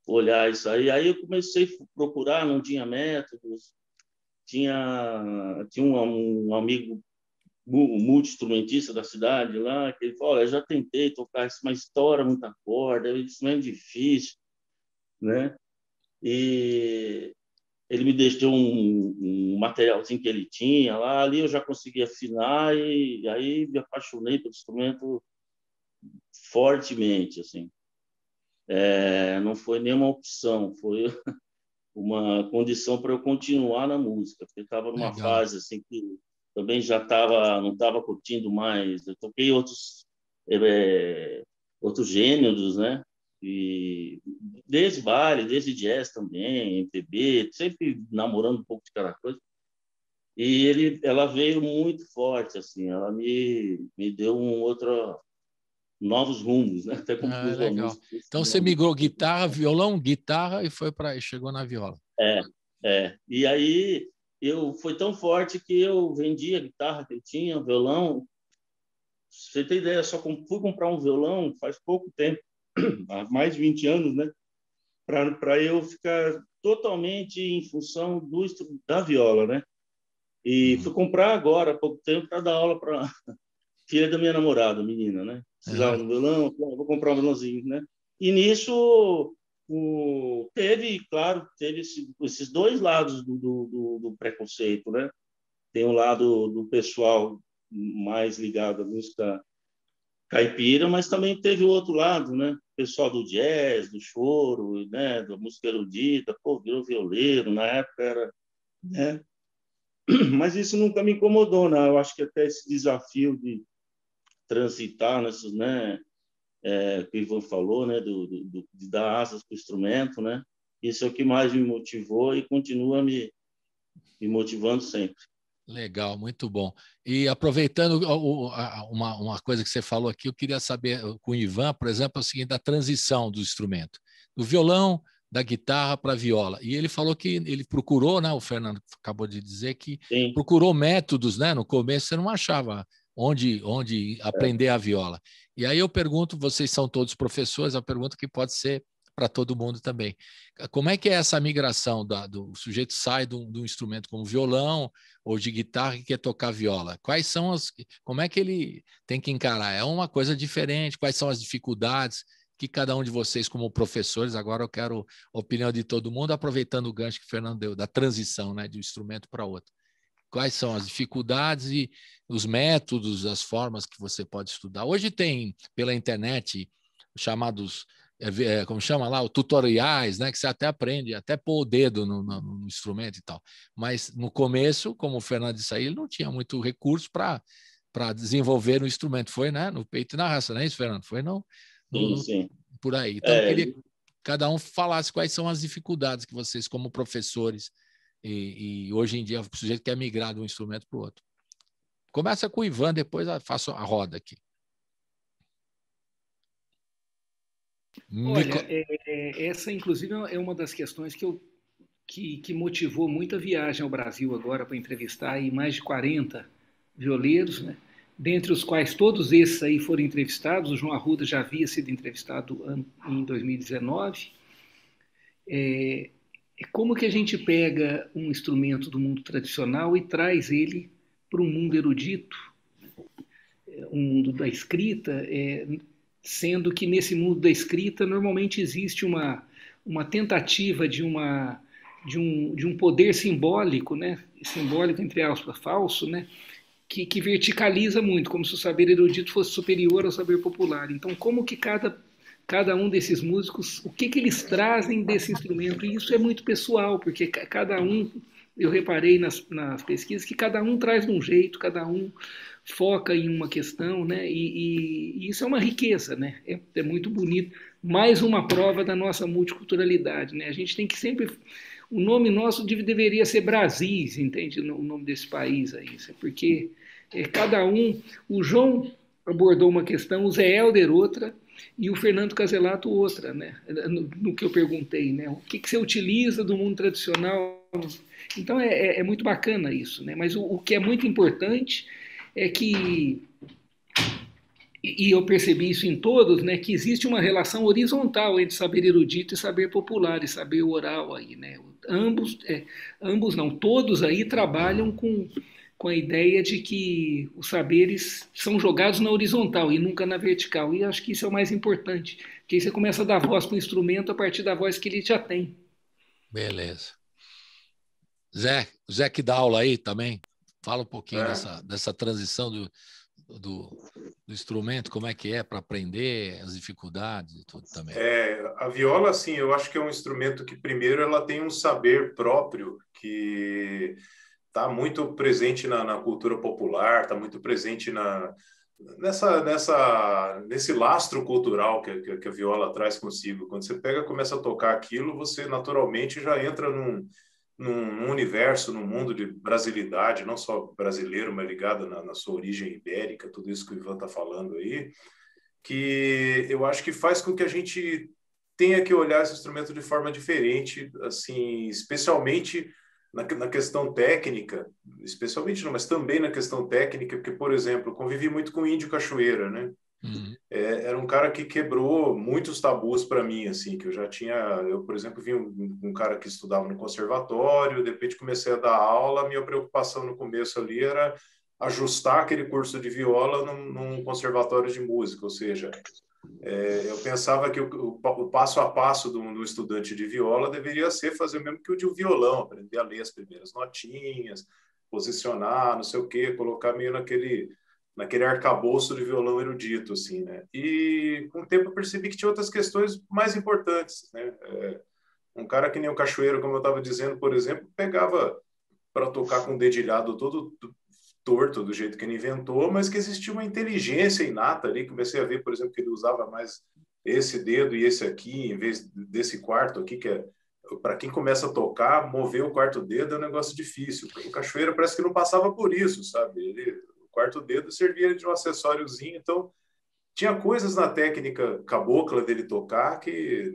olhar isso aí. Aí eu comecei a procurar, não tinha métodos, tinha um amigo multi-instrumentista da cidade lá, que ele falou, olha, eu já tentei tocar isso, mas estoura muita corda, isso não é difícil, né? E ele me deixou um materialzinho que ele tinha lá, ali eu já consegui afinar e aí me apaixonei pelo instrumento fortemente, assim. Não foi nenhuma opção, foi uma condição para eu continuar na música, porque estava numa fase assim que também não estava curtindo mais. Eu toquei outros gêneros, né? E desde baile, desde jazz também, MPB, sempre namorando um pouco de cada coisa. E ela veio muito forte, assim, ela me deu novos rumos, né? Até como legal. Então você migrou guitarra, violão, guitarra e chegou na viola. E aí foi tão forte que eu vendi a guitarra que eu tinha, o violão. Você tem ideia, só fui comprar um violão faz pouco tempo, há mais de 20 anos, né? Para eu ficar totalmente em função da viola, né? E fui comprar agora, há pouco tempo, para dar aula para filha da minha namorada, menina, né? Precisava de um violão, vou comprar um violãozinho, né? E nisso teve esses dois lados do preconceito, né? Tem um lado do pessoal mais ligado à música caipira, mas também teve o outro lado, né? O pessoal do jazz, do choro, né? Da música erudita, virou violeiro, na época era, né? Mas isso nunca me incomodou, não. Eu acho que até esse desafio de transitar nesses, né? que o Ivan falou, né, de dar asas para o instrumento, né? Isso é o que mais me motivou e continua me motivando sempre. Legal, muito bom. E aproveitando uma coisa que você falou aqui, eu queria saber com o Ivan, por exemplo, é o seguinte, da transição do instrumento, do violão, da guitarra para a viola. E ele falou que ele procurou, né? O Fernando acabou de dizer que Sim. procurou métodos, né? No começo você não achava onde aprender a viola. E aí eu pergunto, vocês são todos professores, a pergunta que pode ser para todo mundo também. Como é que é essa migração do sujeito sai do instrumento como violão ou de guitarra e quer tocar viola? Como é que ele tem que encarar? É uma coisa diferente? Quais são as dificuldades que cada um de vocês, como professores, agora eu quero a opinião de todo mundo, aproveitando o gancho que o Fernando deu, da transição, né, de um instrumento para outro. Quais são as dificuldades e os métodos, as formas que você pode estudar? Hoje tem, pela internet, chamados, como chama lá, tutoriais, né, que você até aprende, até pôr o dedo no instrumento e tal. Mas no começo, como o Fernando disse aí, ele não tinha muito recurso para desenvolver o instrumento. Foi, né, no peito e na raça, não é isso, Fernando? Foi Sim. Por aí. Então, eu queria que cada um falasse quais são as dificuldades que vocês, como professores, e hoje em dia o sujeito quer migrar de um instrumento para o outro. Começa com o Ivan, depois eu faço a roda aqui. Olha, essa, inclusive, é uma das questões que motivou muito a viagem ao Brasil agora para entrevistar aí mais de 40 violeiros, né? Dentre os quais todos esses aí foram entrevistados. O João Arruda já havia sido entrevistado em 2019. Como que a gente pega um instrumento do mundo tradicional e traz ele para um mundo erudito, um mundo da escrita, sendo que nesse mundo da escrita normalmente existe uma tentativa de um poder simbólico, né? Simbólico entre aspas, falso, né? Que verticaliza muito, como se o saber erudito fosse superior ao saber popular. Então, como que cada um desses músicos, o que eles trazem desse instrumento? E isso é muito pessoal, porque cada um, eu reparei nas pesquisas, que cada um traz de um jeito, cada um foca em uma questão, né? E isso é uma riqueza, né? É muito bonito. Mais uma prova da nossa multiculturalidade, né? A gente tem que sempre... O nome nosso deveria ser Brasis, entende? O nome desse país aí, porque cada um... O João abordou uma questão, o Zé Helder outra, e o Fernando Caselato outra, né? No que eu perguntei, né? O que você utiliza do mundo tradicional? Então é muito bacana isso, né? Mas o que é muito importante é que, e eu percebi isso em todos, né? Que existe uma relação horizontal entre saber erudito e saber popular e saber oral aí, né? Ambos não, todos aí trabalham com a ideia de que os saberes são jogados na horizontal e nunca na vertical. E acho que isso é o mais importante, porque aí você começa a dar voz para o instrumento a partir da voz que ele já tem. Beleza. Zé que dá aula aí também, fala um pouquinho dessa transição do instrumento, como é que é para aprender, as dificuldades e tudo também. A viola, assim, eu acho que é um instrumento que, primeiro, ela tem um saber próprio que está muito presente na cultura popular, está muito presente nesse lastro cultural que a viola traz consigo. Quando você começa a tocar aquilo, você naturalmente já entra num universo, num mundo de brasilidade, não só brasileiro, mas ligado na sua origem ibérica, tudo isso que o Ivan está falando aí, que eu acho que faz com que a gente tenha que olhar esse instrumento de forma diferente, assim, especialmente na questão técnica, especialmente não, mas também na questão técnica, porque, por exemplo, eu convivi muito com o Índio Cachoeira, né? Uhum. Era um cara que quebrou muitos tabus para mim, assim, que eu, por exemplo, vi um cara que estudava no conservatório, de repente comecei a dar aula, minha preocupação no começo ali era ajustar aquele curso de viola num conservatório de música, ou seja, eu pensava que o passo a passo do estudante de viola deveria ser fazer o mesmo que o de violão, aprender a ler as primeiras notinhas, posicionar, não sei o quê, colocar meio naquele arcabouço de violão erudito, assim, né? E com o tempo eu percebi que tinha outras questões mais importantes, né? Um cara que nem o Cachoeiro, como eu estava dizendo, por exemplo, pegava para tocar com o dedilhado todo torto do jeito que ele inventou, mas que existia uma inteligência inata ali. Comecei a ver, por exemplo, que ele usava mais esse dedo e esse aqui, em vez desse quarto aqui, que é para quem começa a tocar, mover o quarto dedo é um negócio difícil. O Cachoeira parece que não passava por isso, sabe? O quarto dedo servia de um acessóriozinho, então tinha coisas na técnica cabocla dele tocar que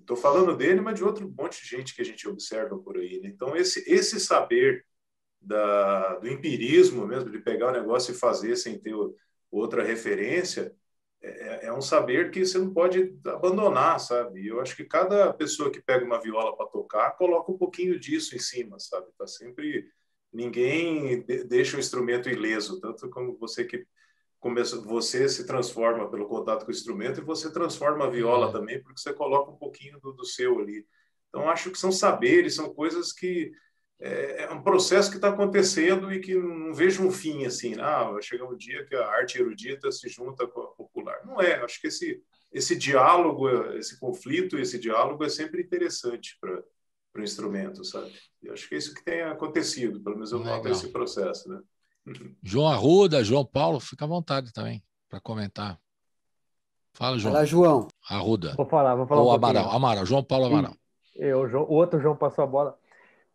estou falando dele, mas de outro monte de gente que a gente observa por aí, né? Então esse saber do empirismo mesmo, de pegar o negócio e fazer sem ter outra referência, é um saber que você não pode abandonar, sabe? Eu acho que cada pessoa que pega uma viola para tocar coloca um pouquinho disso em cima, sabe? Tá sempre... Ninguém deixa o instrumento ileso, tanto como você que começa, você se transforma pelo contato com o instrumento e você transforma a viola também, porque você coloca um pouquinho do seu ali. Então, acho que são saberes, são coisas que... É um processo que está acontecendo e que não vejo um fim assim. Vai chegar um dia que a arte erudita se junta com a popular. Não é. Acho que esse diálogo, esse conflito, esse diálogo é sempre interessante para o instrumento, sabe? E acho que é isso que tem acontecido. Pelo menos eu noto esse processo, né? João Arruda, João Paulo, fica à vontade também para comentar. Fala, João. Fala, João. Arruda. Vou falar Ou um Amaral. João Paulo Amaral. O outro João passou a bola.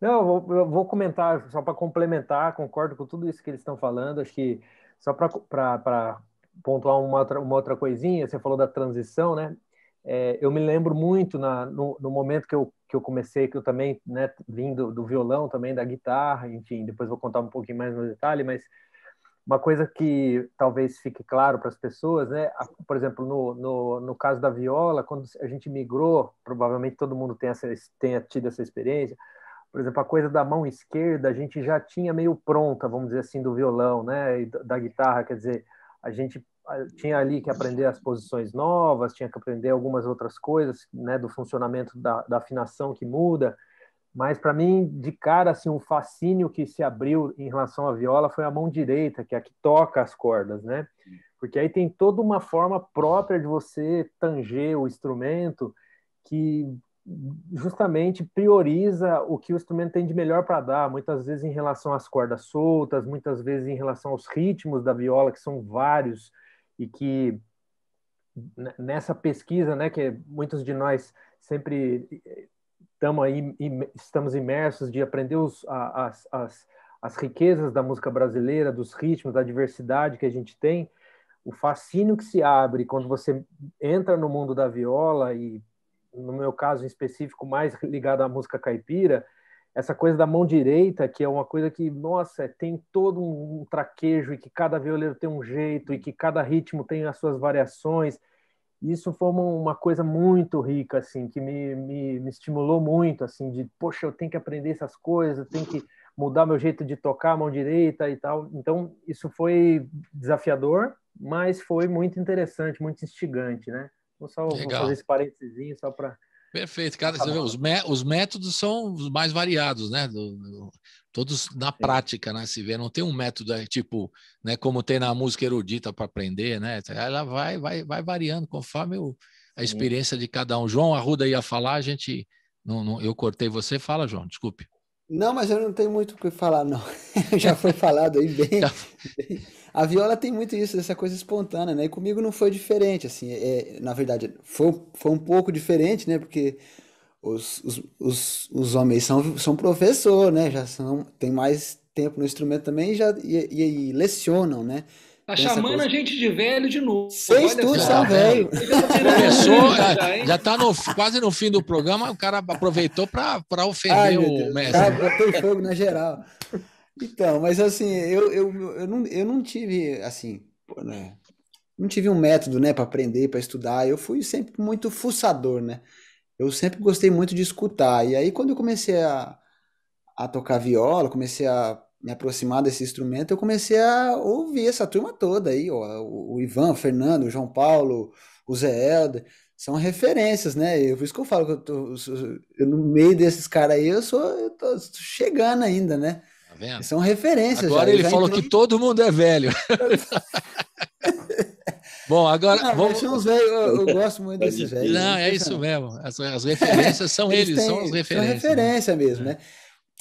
Não, eu vou comentar só para complementar, concordo com tudo isso que eles estão falando. Acho que só para pontuar uma outra coisinha, você falou da transição, né? Eu me lembro muito no momento que eu comecei, que eu também, né, vim do violão, também da guitarra, enfim, depois vou contar um pouquinho mais no detalhe, mas uma coisa que talvez fique claro para as pessoas, né? Por exemplo, no caso da viola, quando a gente migrou, provavelmente todo mundo tenha tido essa experiência. Por exemplo, a coisa da mão esquerda a gente já tinha meio pronta, vamos dizer assim, do violão, né, e da guitarra, quer dizer, a gente tinha ali que aprender as posições novas, tinha que aprender algumas outras coisas, né, do funcionamento da afinação que muda, mas para mim, de cara, assim, um fascínio que se abriu em relação à viola foi a mão direita, que é a que toca as cordas, né, porque aí tem toda uma forma própria de você tanger o instrumento que justamente prioriza o que o instrumento tem de melhor para dar, muitas vezes em relação às cordas soltas, muitas vezes em relação aos ritmos da viola, que são vários, e que nessa pesquisa, né, que muitos de nós sempre estamos imersos de aprender as riquezas da música brasileira, dos ritmos, da diversidade que a gente tem, o fascínio que se abre quando você entra no mundo da viola e, no meu caso em específico, mais ligado à música caipira, essa coisa da mão direita, que é uma coisa que, nossa, tem todo um traquejo e que cada violeiro tem um jeito e que cada ritmo tem as suas variações. Isso foi uma coisa muito rica, assim, que me estimulou muito, assim, de, poxa, eu tenho que aprender essas coisas, eu tenho que mudar meu jeito de tocar a mão direita e tal. Então, isso foi desafiador, mas foi muito interessante, muito instigante, né? Vou fazer esse parênteses só para... Perfeito, cara. Você vê, os métodos são os mais variados, né? Todos na prática, né? Se vê, não tem um método tipo, né? Como tem na música erudita para aprender, né? Ela vai variando conforme a experiência de cada um. João Arruda ia falar, a gente, eu cortei você. Fala, João, desculpe. Não, mas eu não tenho muito o que falar, não. Já foi falado aí bem. A viola tem muito isso, essa coisa espontânea, né? E comigo não foi diferente, assim. Na verdade, foi um pouco diferente, né? Porque os homens são professor, né? Tem mais tempo no instrumento também e lecionam, né? Tá chamando a gente de velho de novo. Vocês todos são velhos. Começou, já está quase no fim do programa, o cara aproveitou para ofender o mestre. Botei fogo na geral. Então, mas assim, eu não tive, assim, né, não tive um método, né, para aprender, para estudar. Eu fui sempre muito fuçador, né? Eu sempre gostei muito de escutar. E aí, quando eu comecei a tocar viola, comecei a me aproximar desse instrumento, eu comecei a ouvir essa turma toda aí, ó, o Ivan, o Fernando, o João Paulo, o Zé Helder, são referências, né? Por isso que eu falo que eu no meio desses caras aí, eu tô chegando ainda, né? Tá vendo? São referências. Agora ele falou que todo mundo é velho. Bom, agora... eu gosto muito desses velhos. Não, é isso mesmo. As referências são eles, são as referências. São referência mesmo, né?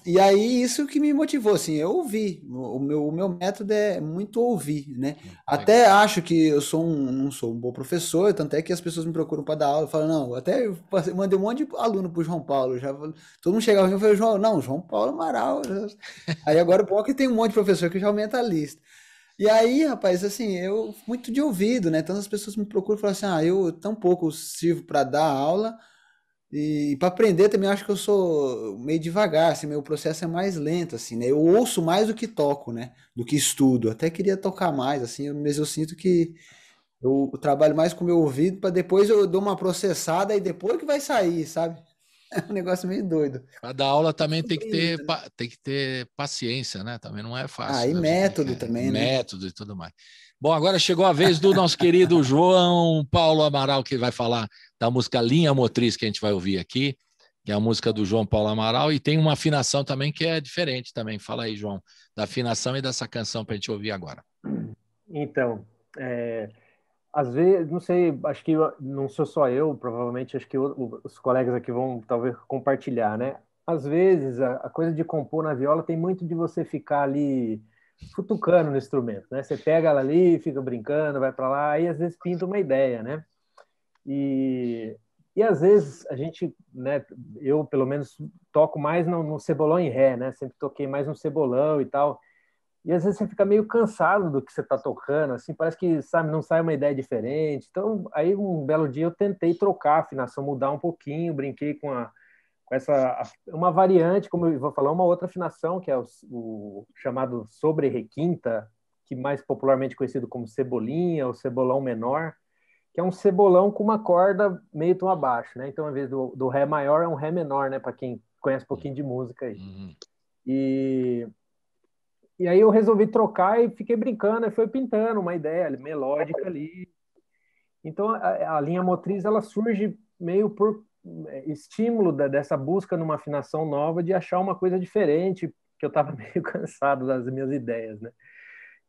E aí, isso que me motivou, assim, eu ouvi. O meu método é muito ouvir, né? Até acho que eu não sou um bom professor, tanto é que as pessoas me procuram para dar aula, eu falo, não, até eu mandei um monte de aluno pro João Paulo, todo mundo chegava e falou, João Paulo Amaral. Aí agora o bom é que tem um monte de professor que já aumenta a lista. E aí, rapaz, assim, eu muito de ouvido, né? Então as pessoas me procuram e falam assim, eu tão pouco sirvo para dar aula, e para aprender também eu acho que eu sou meio devagar, assim, meu processo é mais lento, assim, né? Eu ouço mais do que toco, né? Do que estudo. Até queria tocar mais, assim, mas eu sinto que eu trabalho mais com o meu ouvido para depois eu dou uma processada e depois que vai sair, sabe? É um negócio meio doido. Para dar aula também tem que Sobre ter, isso, né? tem que ter paciência, né? Também não é Ah, fácil, e né? Você tem que método também, né? método e tudo mais. Bom, agora chegou a vez do nosso querido João Paulo Amaral, que vai falar da música Linha Motriz, que a gente vai ouvir aqui, que é a música do João Paulo Amaral, e tem uma afinação também que é diferente também. Fala aí, João, da afinação e dessa canção para a gente ouvir agora. Então, às vezes, não sei, acho que não sou só eu, provavelmente acho que os colegas aqui vão talvez compartilhar, né? Às vezes a coisa de compor na viola tem muito de você ficar ali futucando no instrumento, né? Você pega ela ali, fica brincando, vai para lá, e às vezes pinta uma ideia, né? E, e às vezes a gente, né? Eu pelo menos toco mais no cebolão em ré, né? Sempre toquei mais no cebolão e tal. E às vezes você fica meio cansado do que você está tocando, assim, parece que, sabe, não sai uma ideia diferente. Então, aí um belo dia eu tentei trocar a afinação, mudar um pouquinho, brinquei com essa, uma variante, como eu vou falar, uma outra afinação, que é o chamado sobre requinta, que mais popularmente conhecido como cebolinha ou cebolão menor, que é um cebolão com uma corda meio tom abaixo, né? Então, ao invés do ré maior, é um ré menor, né? Para quem conhece um pouquinho de música aí. E aí eu resolvi trocar e fiquei brincando, e foi pintando uma ideia melódica ali. Então a linha motriz ela surge meio por estímulo dessa busca numa afinação nova de achar uma coisa diferente, que eu estava meio cansado das minhas ideias, né?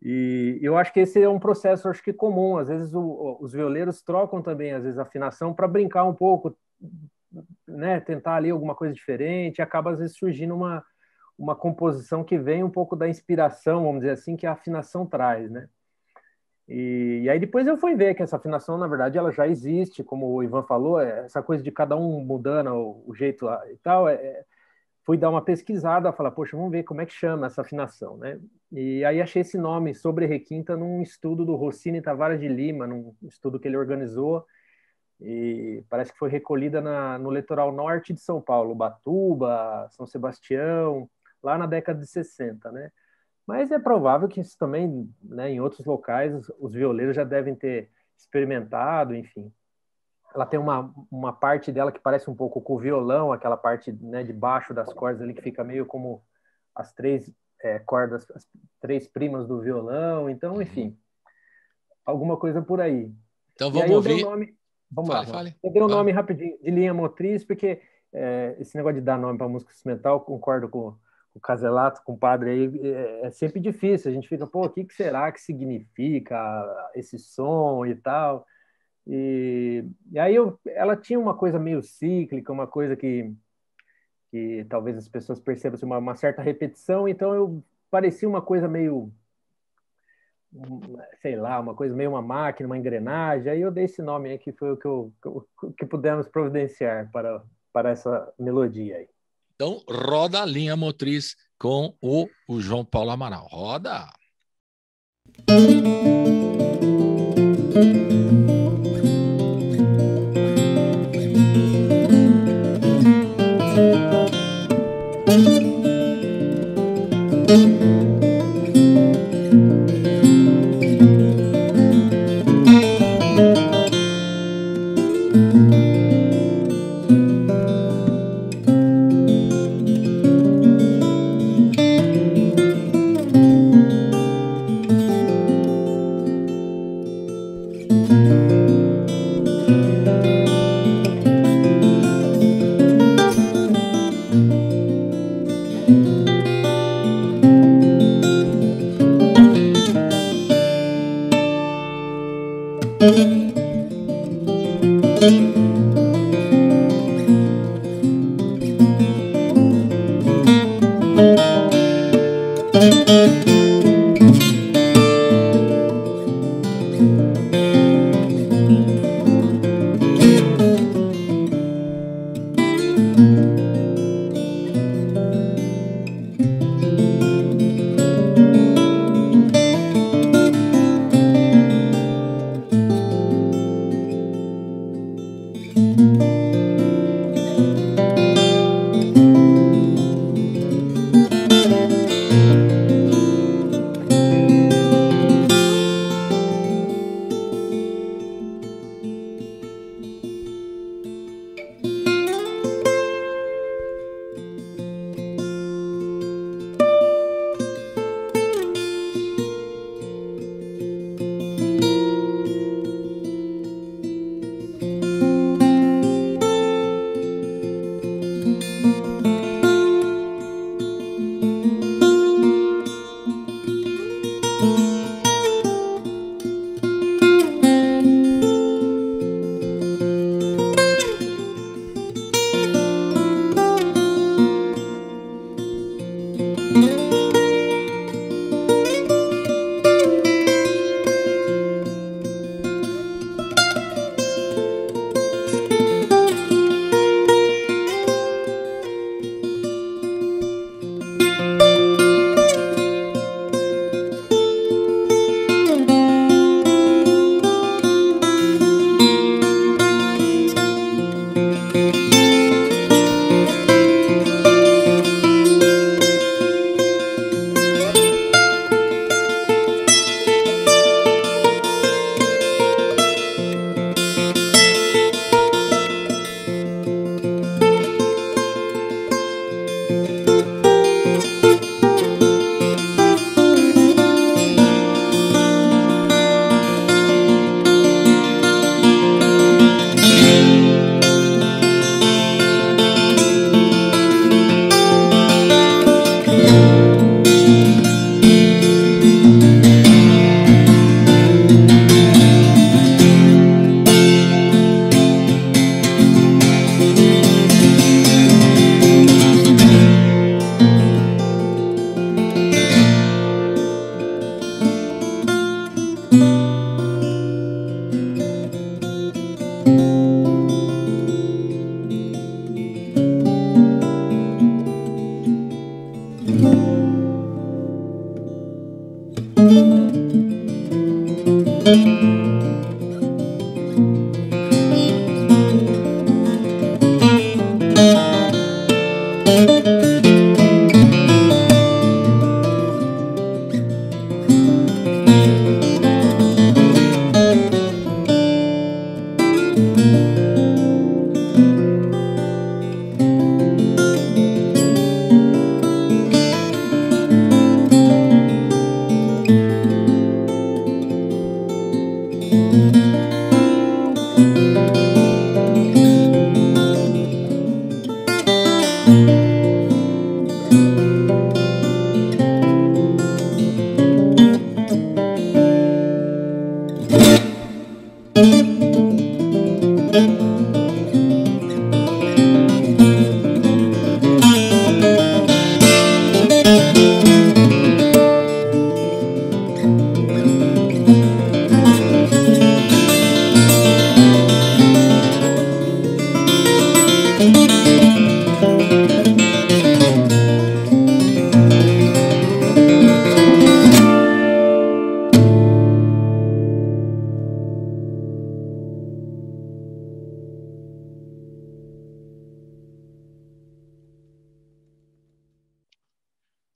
E eu acho que esse é um processo, acho que comum. Às vezes os violeiros trocam também, às vezes, a afinação para brincar um pouco, né? Tentar ali alguma coisa diferente, e acaba às vezes surgindo uma composição que vem um pouco da inspiração, vamos dizer assim, que a afinação traz, né? E aí depois eu fui ver que essa afinação, na verdade, ela já existe, como o Ivan falou, essa coisa de cada um mudando o jeito e tal, fui dar uma pesquisada, falar, poxa, vamos ver como é que chama essa afinação, né? E aí achei esse nome, sobre requinta, num estudo do Rossini Tavares de Lima, num estudo que ele organizou, e parece que foi recolhida no litoral norte de São Paulo, Ubatuba, São Sebastião, lá na década de 60, né? Mas é provável que isso também, né, em outros locais, os violeiros já devem ter experimentado, enfim. Ela tem uma parte dela que parece um pouco com o violão, aquela parte, né, de baixo das cordas ali que fica meio como as três cordas, as três primas do violão. Então, enfim, alguma coisa por aí. Então vamos ouvir. Eu dei o nome, vamos lá. Fale. Eu dei o nome rapidinho de linha motriz, porque esse negócio de dar nome para música instrumental, concordo com o Caselato, com o padre aí, é sempre difícil. A gente fica, pô, o que será que significa esse som e tal? E aí ela tinha uma coisa meio cíclica, uma coisa que talvez as pessoas percebam assim, uma certa repetição, então eu parecia uma coisa meio, sei lá, uma coisa meio uma máquina, uma engrenagem. Aí eu dei esse nome aí que foi o que pudemos providenciar para essa melodia aí. Então, roda a linha motriz com o João Paulo Amaral. Roda!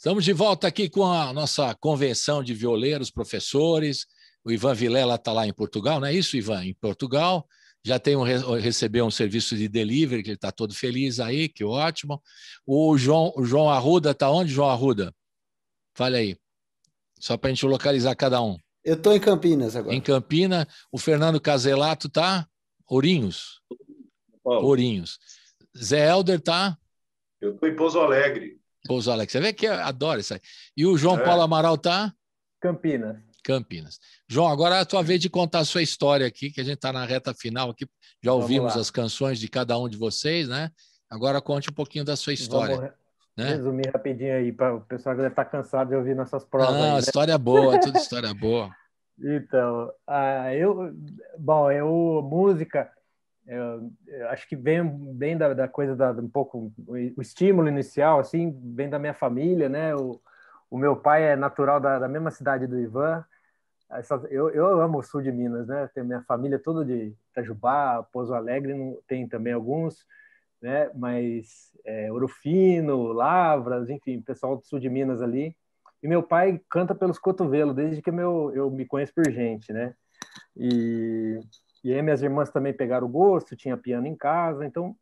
Estamos de volta aqui com a nossa convenção de violeiros, professores. O Ivan Vilela está lá em Portugal, não é isso, Ivan? Em Portugal. Já recebeu um serviço de delivery, que ele está todo feliz aí, que ótimo. O João Arruda está onde, João Arruda? Fale aí, só para a gente localizar cada um. Eu estou em Campinas agora. Em Campinas. O Fernando Caselato está? Ourinhos. Ourinhos. Zé Helder está? Eu estou em Pouso Alegre. Pouso Alegre. Você vê que eu adoro isso aí. E o João Paulo Amaral está? Campinas. Campinas. João, agora é a tua vez de contar a sua história aqui, que a gente está na reta final aqui. Já ouvimos as canções de cada um de vocês, né? Agora conte um pouquinho da sua história. Vamos né? resumir rapidinho aí, para o pessoal que deve estar cansado de ouvir nossas provas. Não, aí, né? História boa, tudo história boa. Então, música, eu acho que vem bem da coisa um pouco, o estímulo inicial, assim, vem da minha família, né? O meu pai é natural da mesma cidade do Ivan. Eu amo o sul de Minas, né? Tem minha família toda de Itajubá, Pouso Alegre, tem também alguns, né? Mas Ouro Fino, Lavras, enfim, pessoal do sul de Minas ali. E meu pai canta pelos cotovelos, desde que eu me conheço por gente, né? E aí minhas irmãs também pegaram o gosto, tinha piano em casa, então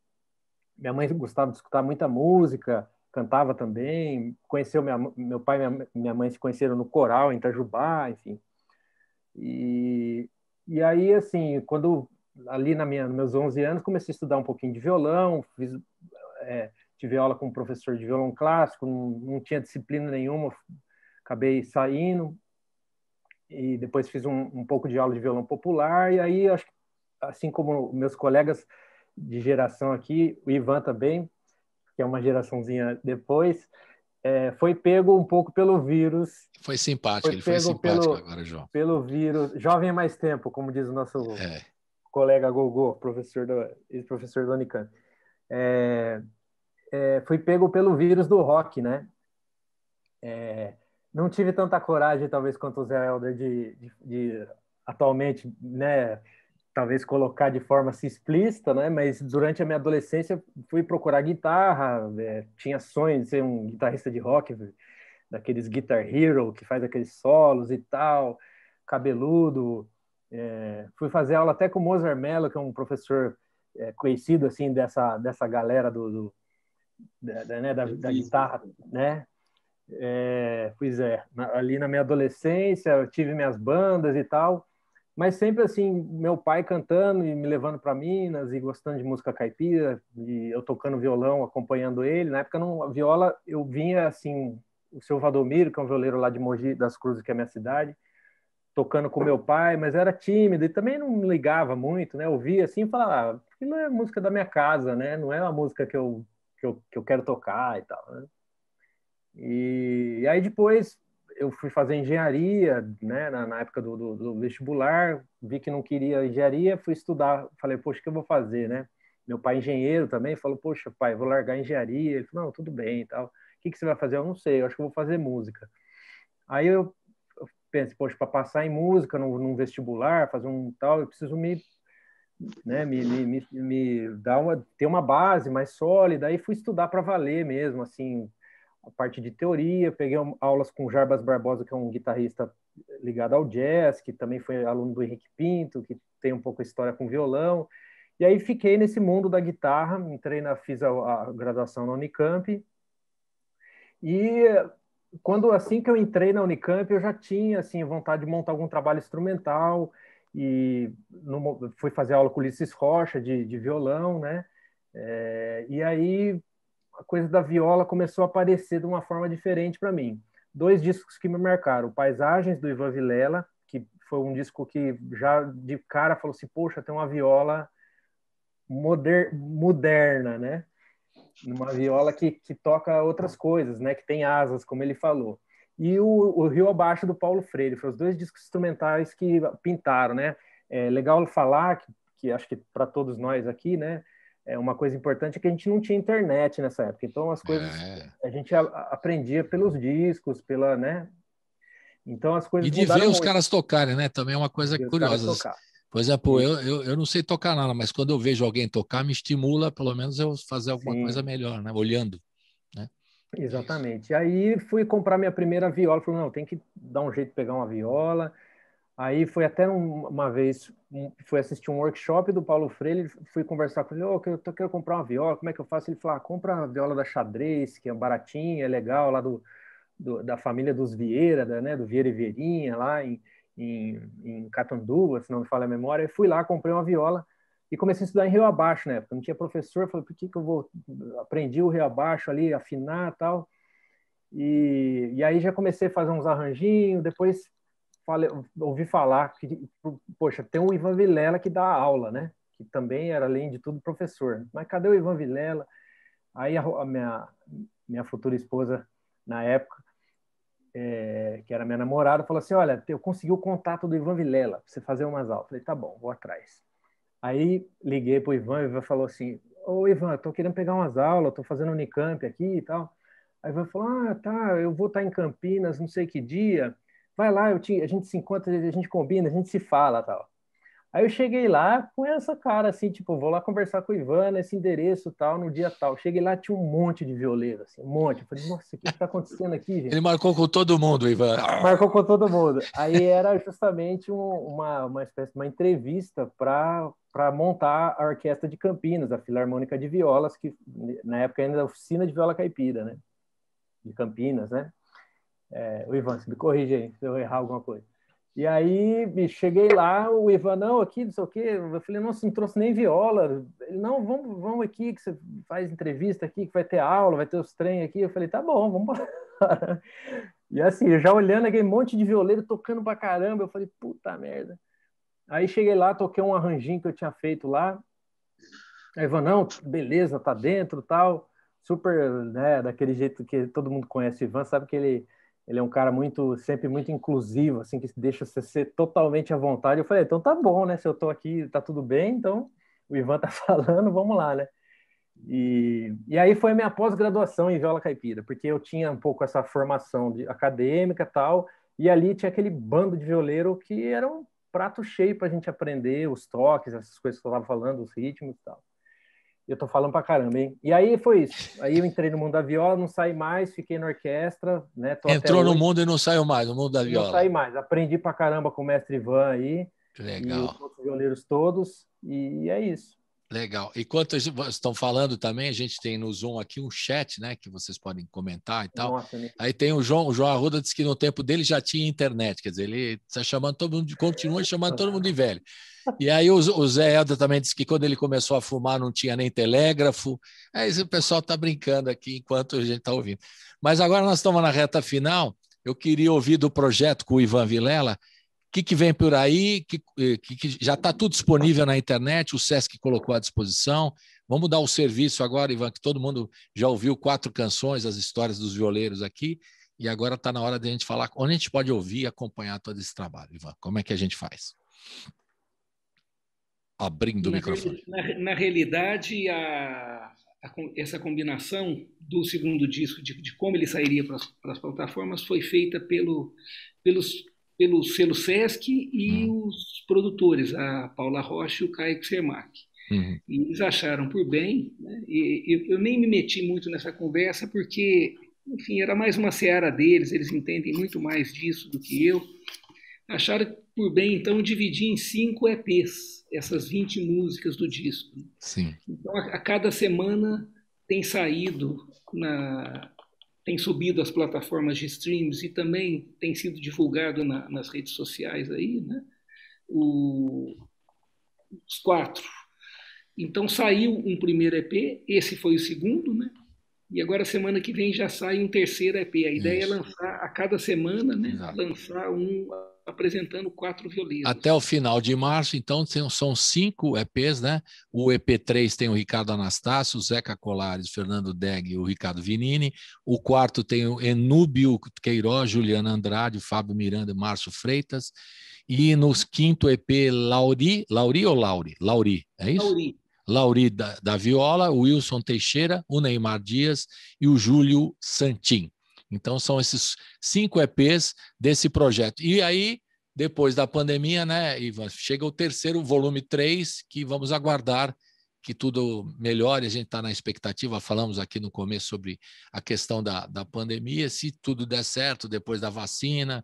minha mãe gostava de escutar muita música, cantava também, conheceu meu pai e minha mãe se conheceram no coral em Itajubá, enfim. E aí, assim, quando ali nos meus 11 anos, comecei a estudar um pouquinho de violão, tive aula com um professor de violão clássico, não tinha disciplina nenhuma, acabei saindo, e depois fiz um pouco de aula de violão popular, e aí, acho que, assim como meus colegas de geração aqui, o Ivan também, que é uma geraçãozinha depois, foi pego um pouco pelo vírus. Foi simpático, ele foi simpático agora, João. Pelo vírus. Jovem é mais tempo, como diz o nosso colega Gogô, ex-professor do Unicamp. Fui pego pelo vírus do rock, né? Não tive tanta coragem, talvez, quanto o Zé Helder de atualmente, né, talvez colocar de forma assim, explícita, né? Mas durante a minha adolescência fui procurar guitarra, tinha sonho de ser um guitarrista de rock, daqueles Guitar Hero, que faz aqueles solos e tal, cabeludo. Fui fazer aula até com o Mozart Mello, que é um professor conhecido assim dessa galera da guitarra, né? Ali na minha adolescência eu tive minhas bandas e tal, mas sempre assim, meu pai cantando e me levando para Minas e gostando de música caipira, e eu tocando violão, acompanhando ele. Na época, a viola, eu vinha assim, o seu Valdomiro, que é um violeiro lá de Mogi das Cruzes, que é a minha cidade, tocando com meu pai, mas era tímido e também não ligava muito, né? Eu ouvia assim e falava, aquilo é música da minha casa, né? Não é uma música que eu quero tocar e tal, né? E aí depois eu fui fazer engenharia, né, na época do vestibular, vi que não queria engenharia, fui estudar, falei, poxa, o que eu vou fazer, né? Meu pai engenheiro também, falou, poxa, pai, vou largar a engenharia. Ele falou, não, tudo bem e tal. O que você vai fazer? Eu não sei, eu acho que eu vou fazer música. Aí eu pensei, poxa, para passar em música num vestibular, fazer um tal, eu preciso me ter uma base mais sólida. Aí fui estudar para valer mesmo, assim, a parte de teoria, peguei aulas com o Jarbas Barbosa, que é um guitarrista ligado ao jazz, que também foi aluno do Henrique Pinto, que tem um pouco a história com violão, e aí fiquei nesse mundo da guitarra, fiz a graduação na Unicamp, e assim que eu entrei na Unicamp, eu já tinha assim, vontade de montar algum trabalho instrumental, e fui fazer aula com o Ulisses Rocha, de violão, né? E aí a coisa da viola começou a aparecer de uma forma diferente para mim. 2 discos que me marcaram: Paisagens, do Ivan Vilela, que foi um disco que já de cara falou assim, poxa, tem uma viola moderna, né? Uma viola que toca outras coisas, né? Que tem asas, como ele falou. E o Rio Abaixo, do Paulo Freire. Foram os 2 discos instrumentais que pintaram, né? É legal falar que acho que para todos nós aqui, né? Uma coisa importante é que a gente não tinha internet nessa época, então as coisas a gente aprendia pelos discos, né? Então as coisas e de ver os caras tocarem, né? Também é uma coisa curiosa. Por exemplo, eu não sei tocar nada, mas quando eu vejo alguém tocar, me estimula, pelo menos, eu fazer alguma coisa melhor, né? Olhando, né? Exatamente. E aí fui comprar minha primeira viola, falei, não, tem que dar um jeito de pegar uma viola. Aí foi até uma vez, fui assistir um workshop do Paulo Freire, fui conversar com ele, eu quero comprar uma viola, como é que eu faço? Ele falou, compra a viola da Xadrez, que é baratinha, é legal, lá da família dos Vieira, né, do Vieira e Vieirinha, lá em Catanduva, se não me falha a memória. Eu fui lá, comprei uma viola e comecei a estudar em Rio Abaixo, né? Porque não tinha professor, falei, por que eu vou... Aprendi o Rio Abaixo ali, afinar e tal. E aí já comecei a fazer uns arranjinhos, depois ouvi falar que, poxa, tem o Ivan Vilela que dá aula, né? Que também era, além de tudo, professor. Mas cadê o Ivan Vilela? Aí a minha futura esposa, na época, que era minha namorada, falou assim, olha, eu consegui o contato do Ivan Vilela para você fazer umas aulas. Falei, tá bom, vou atrás. Aí liguei para o Ivan falou assim, ô Ivan, estou querendo pegar umas aulas, estou fazendo Unicamp aqui e tal. Aí o Ivan falou, tá, eu vou estar em Campinas, não sei que dia, vai lá, a gente se encontra, a gente combina, a gente se fala tal. Aí eu cheguei lá com essa cara assim, tipo, vou lá conversar com o Ivan nesse endereço tal, no dia tal. Cheguei lá, tinha um monte de violeiro, assim, um monte. Eu falei, nossa, o que está acontecendo aqui, gente? Ele marcou com todo mundo, Ivan. Marcou com todo mundo. Aí era justamente uma espécie de uma entrevista para montar a Orquestra de Campinas, a Filarmônica de Violas, que na época ainda era a Oficina de Viola Caipira, né? De Campinas, né? O Ivan, você me corrige aí, se eu errar alguma coisa. E aí, cheguei lá, o Ivan, não, aqui, não sei o quê. Eu falei, nossa, não trouxe nem viola. Ele, não, vamos aqui, que você faz entrevista aqui, que vai ter aula, vai ter os trem aqui. Eu falei, tá bom, vamos embora. E assim, já olhando aquele monte de violeiro tocando pra caramba, eu falei, puta merda. Aí cheguei lá, toquei um arranjinho que eu tinha feito lá. Aí Ivan, não, beleza, tá dentro, tal. Super, né, daquele jeito que todo mundo conhece o Ivan, sabe que ele é um cara sempre muito inclusivo, assim, que deixa você ser totalmente à vontade. Eu falei, então tá bom, né? Se eu tô aqui, tá tudo bem, então o Ivan tá falando, vamos lá, né? E aí foi a minha pós-graduação em viola caipira, porque eu tinha um pouco essa formação acadêmica e tal, e ali tinha aquele bando de violeiro que era um prato cheio para a gente aprender os toques, essas coisas que eu estava falando, os ritmos e tal. Eu tô falando pra caramba, hein? E aí foi isso. Aí eu entrei no mundo da viola, não saí mais, fiquei na orquestra, né? Entrou no mundo e não saiu mais, no mundo da viola. Não saí mais. Aprendi pra caramba com o mestre Ivan aí. Que legal. E os outros violeiros todos. E é isso. Legal. Enquanto estão falando também, a gente tem no Zoom aqui um chat, né? Que vocês podem comentar e tal. Nossa, aí tem o João Arruda, disse que no tempo dele já tinha internet, quer dizer, ele está chamando todo mundo, continua chamando todo mundo de velho. E aí o Zé Helder também disse que quando ele começou a fumar não tinha nem telégrafo. Aí o pessoal está brincando aqui enquanto a gente está ouvindo. Mas agora nós estamos na reta final. Eu queria ouvir do projeto com o Ivan Vilela. O que vem por aí? Que já está tudo disponível na internet, o Sesc colocou à disposição. Vamos dar o serviço agora, Ivan, que todo mundo já ouviu 4 canções, as histórias dos violeiros aqui, e agora está na hora de a gente falar onde a gente pode ouvir e acompanhar todo esse trabalho, Ivan. Como é que a gente faz? Abrindo o microfone. Na realidade, essa combinação do segundo disco, de como ele sairia para as plataformas, foi feita pelo selo Sesc e os produtores, a Paula Rocha e o Caio Xermac. E eles acharam por bem, né? E eu nem me meti muito nessa conversa, porque, enfim, era mais uma seara deles, eles entendem muito mais disso do que eu. Acharam por bem, então, dividir em 5 EPs, essas 20 músicas do disco. Sim. Então, a cada semana tem subido às plataformas de streams e também tem sido divulgado nas redes sociais aí, né? Os 4. Então saiu um primeiro EP, esse foi o segundo, né? E agora semana que vem já sai um terceiro EP. A ideia é lançar a cada semana, né? Exato. Lançar apresentando 4 violeiros. Até o final de março, então, são 5 EPs, né? O EP3 tem o Ricardo Anastácio, o Zeca Colares, o Fernando Degg e o Ricardo Vinini. O 4 tem o Enúbio Queiroz, Juliana Andrade, o Fábio Miranda e Márcio Freitas. E no 5º EP, Lauri, é isso? Lauri da viola, o Wilson Teixeira, o Neymar Dias e o Júlio Santin. Então, são esses 5 EPs desse projeto. E aí, depois da pandemia, né, Ivan, chega o terceiro, volume 3, que vamos aguardar que tudo melhore, a gente está na expectativa, falamos aqui no começo sobre a questão da pandemia, se tudo der certo depois da vacina,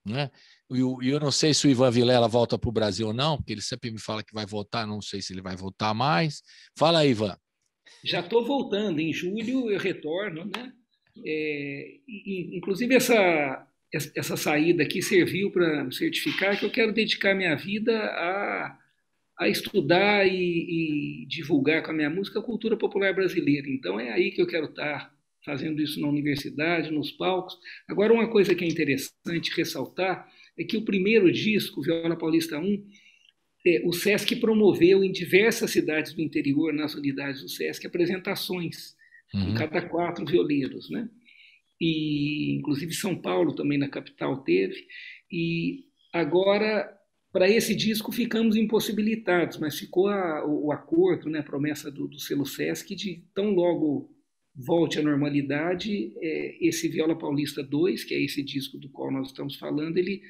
né? E eu não sei se o Ivan Vilela volta para o Brasil ou não, porque ele sempre me fala que vai voltar, não sei se ele vai voltar mais. Fala aí, Ivan. Já estou voltando, em julho eu retorno, né? Inclusive essa saída aqui serviu para certificar que eu quero dedicar minha vida a estudar e divulgar com a minha música a cultura popular brasileira. Então é aí que eu quero estar fazendo isso na universidade, nos palcos. Agora, uma coisa que é interessante ressaltar é que o primeiro disco, Viola Paulista 1, o SESC promoveu em diversas cidades do interior, nas unidades do SESC, apresentações com cada 4 violeiros, né? E, inclusive, São Paulo também, na capital, teve. E agora, para esse disco, ficamos impossibilitados, mas ficou o acordo, né, a promessa do selo SESC de tão logo volte à normalidade, esse Viola Paulista 2, que é esse disco do qual nós estamos falando, ele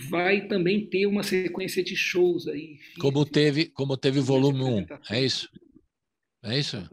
vai também ter uma sequência de shows aí. Como teve volume 1, é isso? É isso?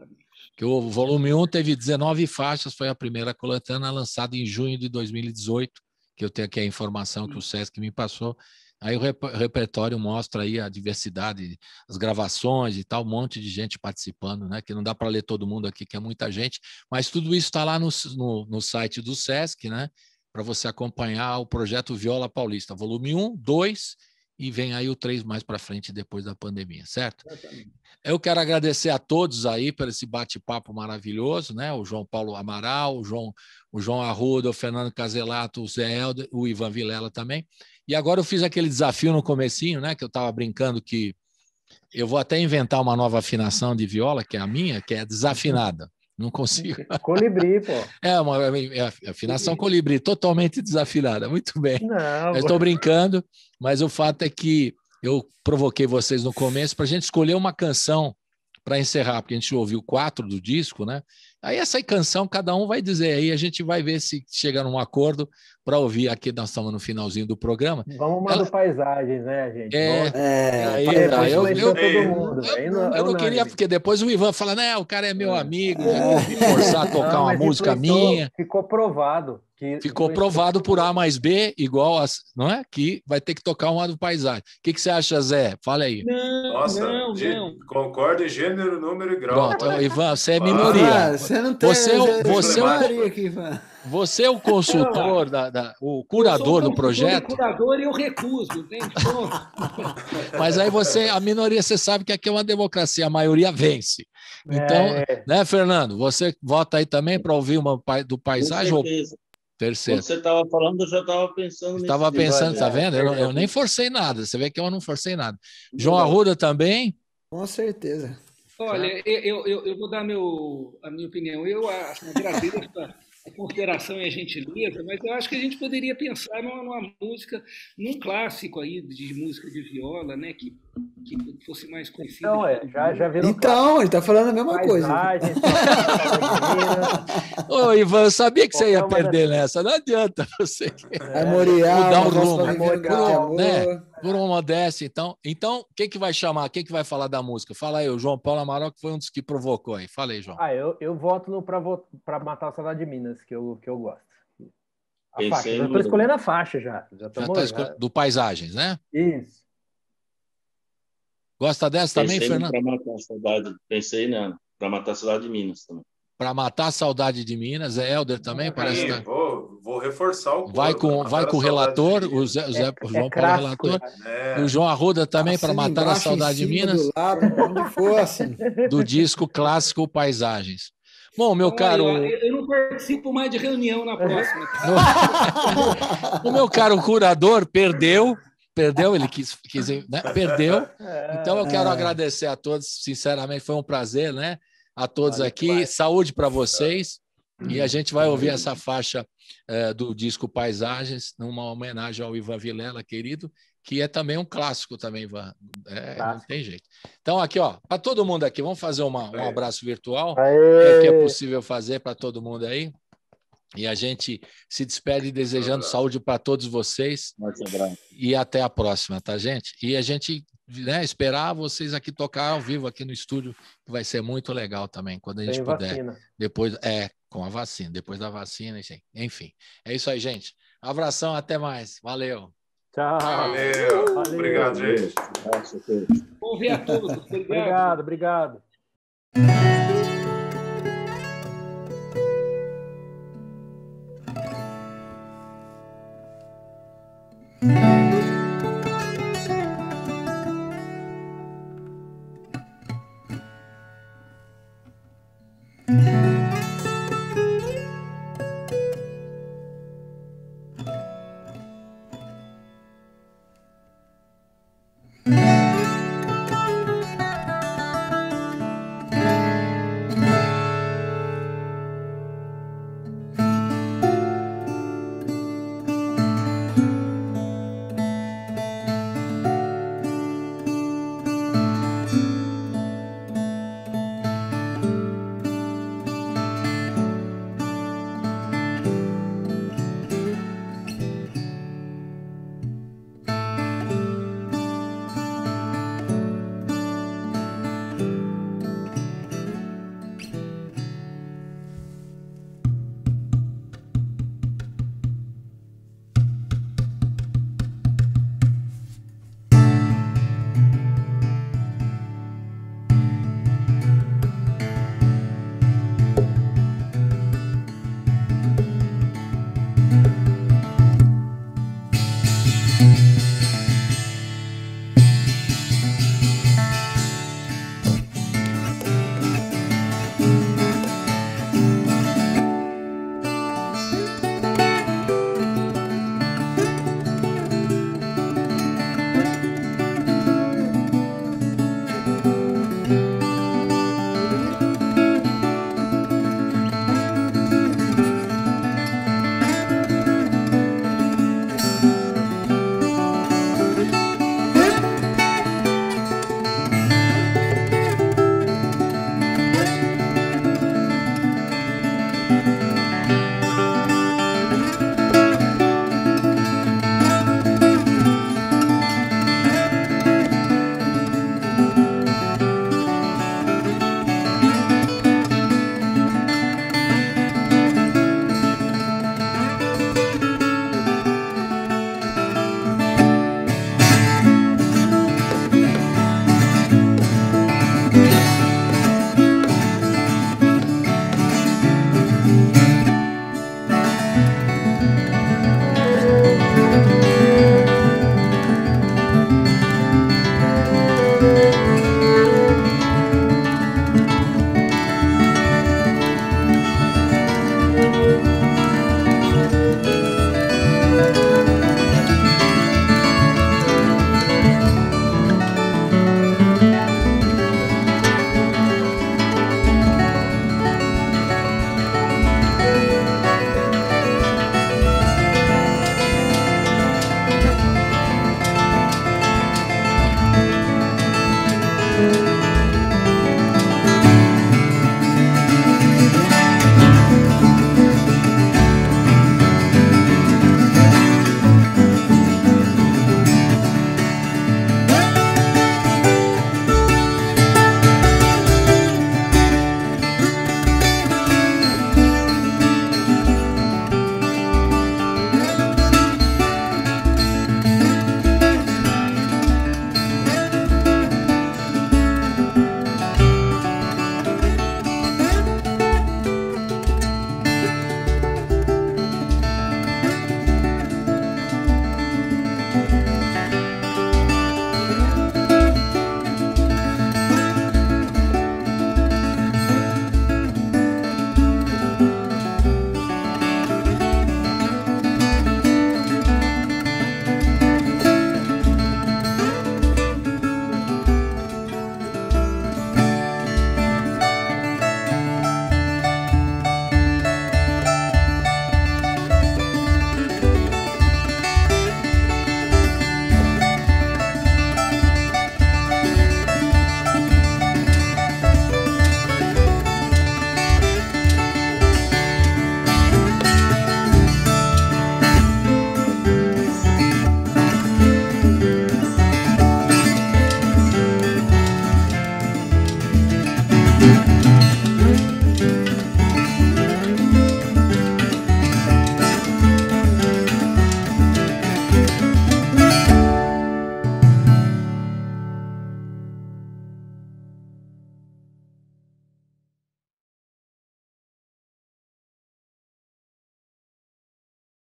Que o volume 1 teve 19 faixas, foi a primeira coletânea lançada em junho de 2018, que eu tenho aqui a informação que o SESC me passou. Aí o repertório mostra aí a diversidade, as gravações e tal, um monte de gente participando, né? Que não dá para ler todo mundo aqui, que é muita gente, mas tudo isso está lá no site do SESC, né? Para você acompanhar o projeto Viola Paulista, volume 1, 2, e vem aí o 3 mais para frente, depois da pandemia, certo? Eu quero agradecer a todos aí por esse bate-papo maravilhoso, né? O João Paulo Amaral, o João Arruda, o Fernando Caselato, o Zé Helder, o Ivan Vilela também. E agora eu fiz aquele desafio no comecinho, né? Que eu estava brincando que eu vou até inventar uma nova afinação de viola, que é a minha, que é desafinada. Não consigo. Colibri, pô. É uma afinação colibri, totalmente desafinada. Muito bem. Não, eu estou brincando, mas o fato é que eu provoquei vocês no começo para a gente escolher uma canção para encerrar, porque a gente ouviu 4 do disco, né? Aí essa canção, cada um vai dizer aí, a gente vai ver se chega num acordo para ouvir aqui, nós estamos no finalzinho do programa. Vamos uma do Paisagens, né, gente? Eu não queria, porque depois o Ivan fala, né, o cara é meu amigo, me forçar a tocar uma música minha. Ficou provado. Ficou provado por A mais B, igual, não é? Que vai ter que tocar uma do Paisagem. O que você acha, Zé? Fala aí. Não. Concordo em gênero, número e grau. Pronto, Ivan, você é minoria. Você não tem minoria aqui, Ivan. Você é o consultor, o curador do projeto. O curador e eu recuso, entende? Mas aí a minoria, você sabe que aqui é uma democracia, a maioria vence. Então, né, Fernando? Você vota aí também para ouvir uma do Paisagem? Com certeza. Terceiro. Quando você estava falando, eu já estava pensando nisso. Estava pensando, tá vendo? Eu nem forcei nada. Você vê que eu não forcei nada. João Arruda também? Com certeza. Olha, eu vou dar a minha opinião. Eu agradeço a consideração e a gentileza, mas eu acho que a gente poderia pensar numa música, num clássico aí de música de viola, né, que fosse mais conhecido. Não, já virou. Então, ele está falando a mesma coisa. Ô, Ivan, eu sabia que você ia perder nessa. Não adianta você mudar o rumo, né? Por uma modéstia, então, o que vai chamar? Quem que vai falar da música? Fala aí, o João Paulo Amaral, que foi um dos que provocou aí. Fala aí, João. Eu voto para Matar a Saudade de Minas, que eu gosto. A faixa. Eu estou escolhendo a faixa já. Do Paisagens, né? Isso. Gosta dessa também, Fernando? Para matar a saudade. Pensei para Matar a Saudade de Minas também. Para Matar a Saudade de Minas, é Helder também? Parece que... Vou reforçar o vai com o relator, o João Paulo é relator. O João Arruda também, para Matar a Saudade de Minas. Do lado, onde for, assim. Do disco clássico Paisagens. Bom, meu caro... Eu não participo mais de reunião na próxima. O meu caro curador perdeu, ele quis né? Perdeu. Então eu quero agradecer a todos, sinceramente, foi um prazer, né? A todos aqui, saúde para vocês, e a gente vai ouvir essa faixa do disco Paisagens, numa homenagem ao Ivan Vilela, querido, que é também um clássico também, Ivan, não tem jeito. Então aqui, ó, para todo mundo aqui, vamos fazer um abraço virtual, que é possível fazer para todo mundo aí, e a gente se despede desejando saúde para todos vocês, e até a próxima, tá, gente? E a gente né, esperar vocês aqui tocar ao vivo aqui no estúdio, que vai ser muito legal também, quando a gente Tem puder. vacina. Depois, com a vacina, depois da vacina, enfim. É isso aí, gente. Abração, até mais. Valeu. Tchau. Valeu. Obrigado, gente. Bom ver a todos. Obrigado.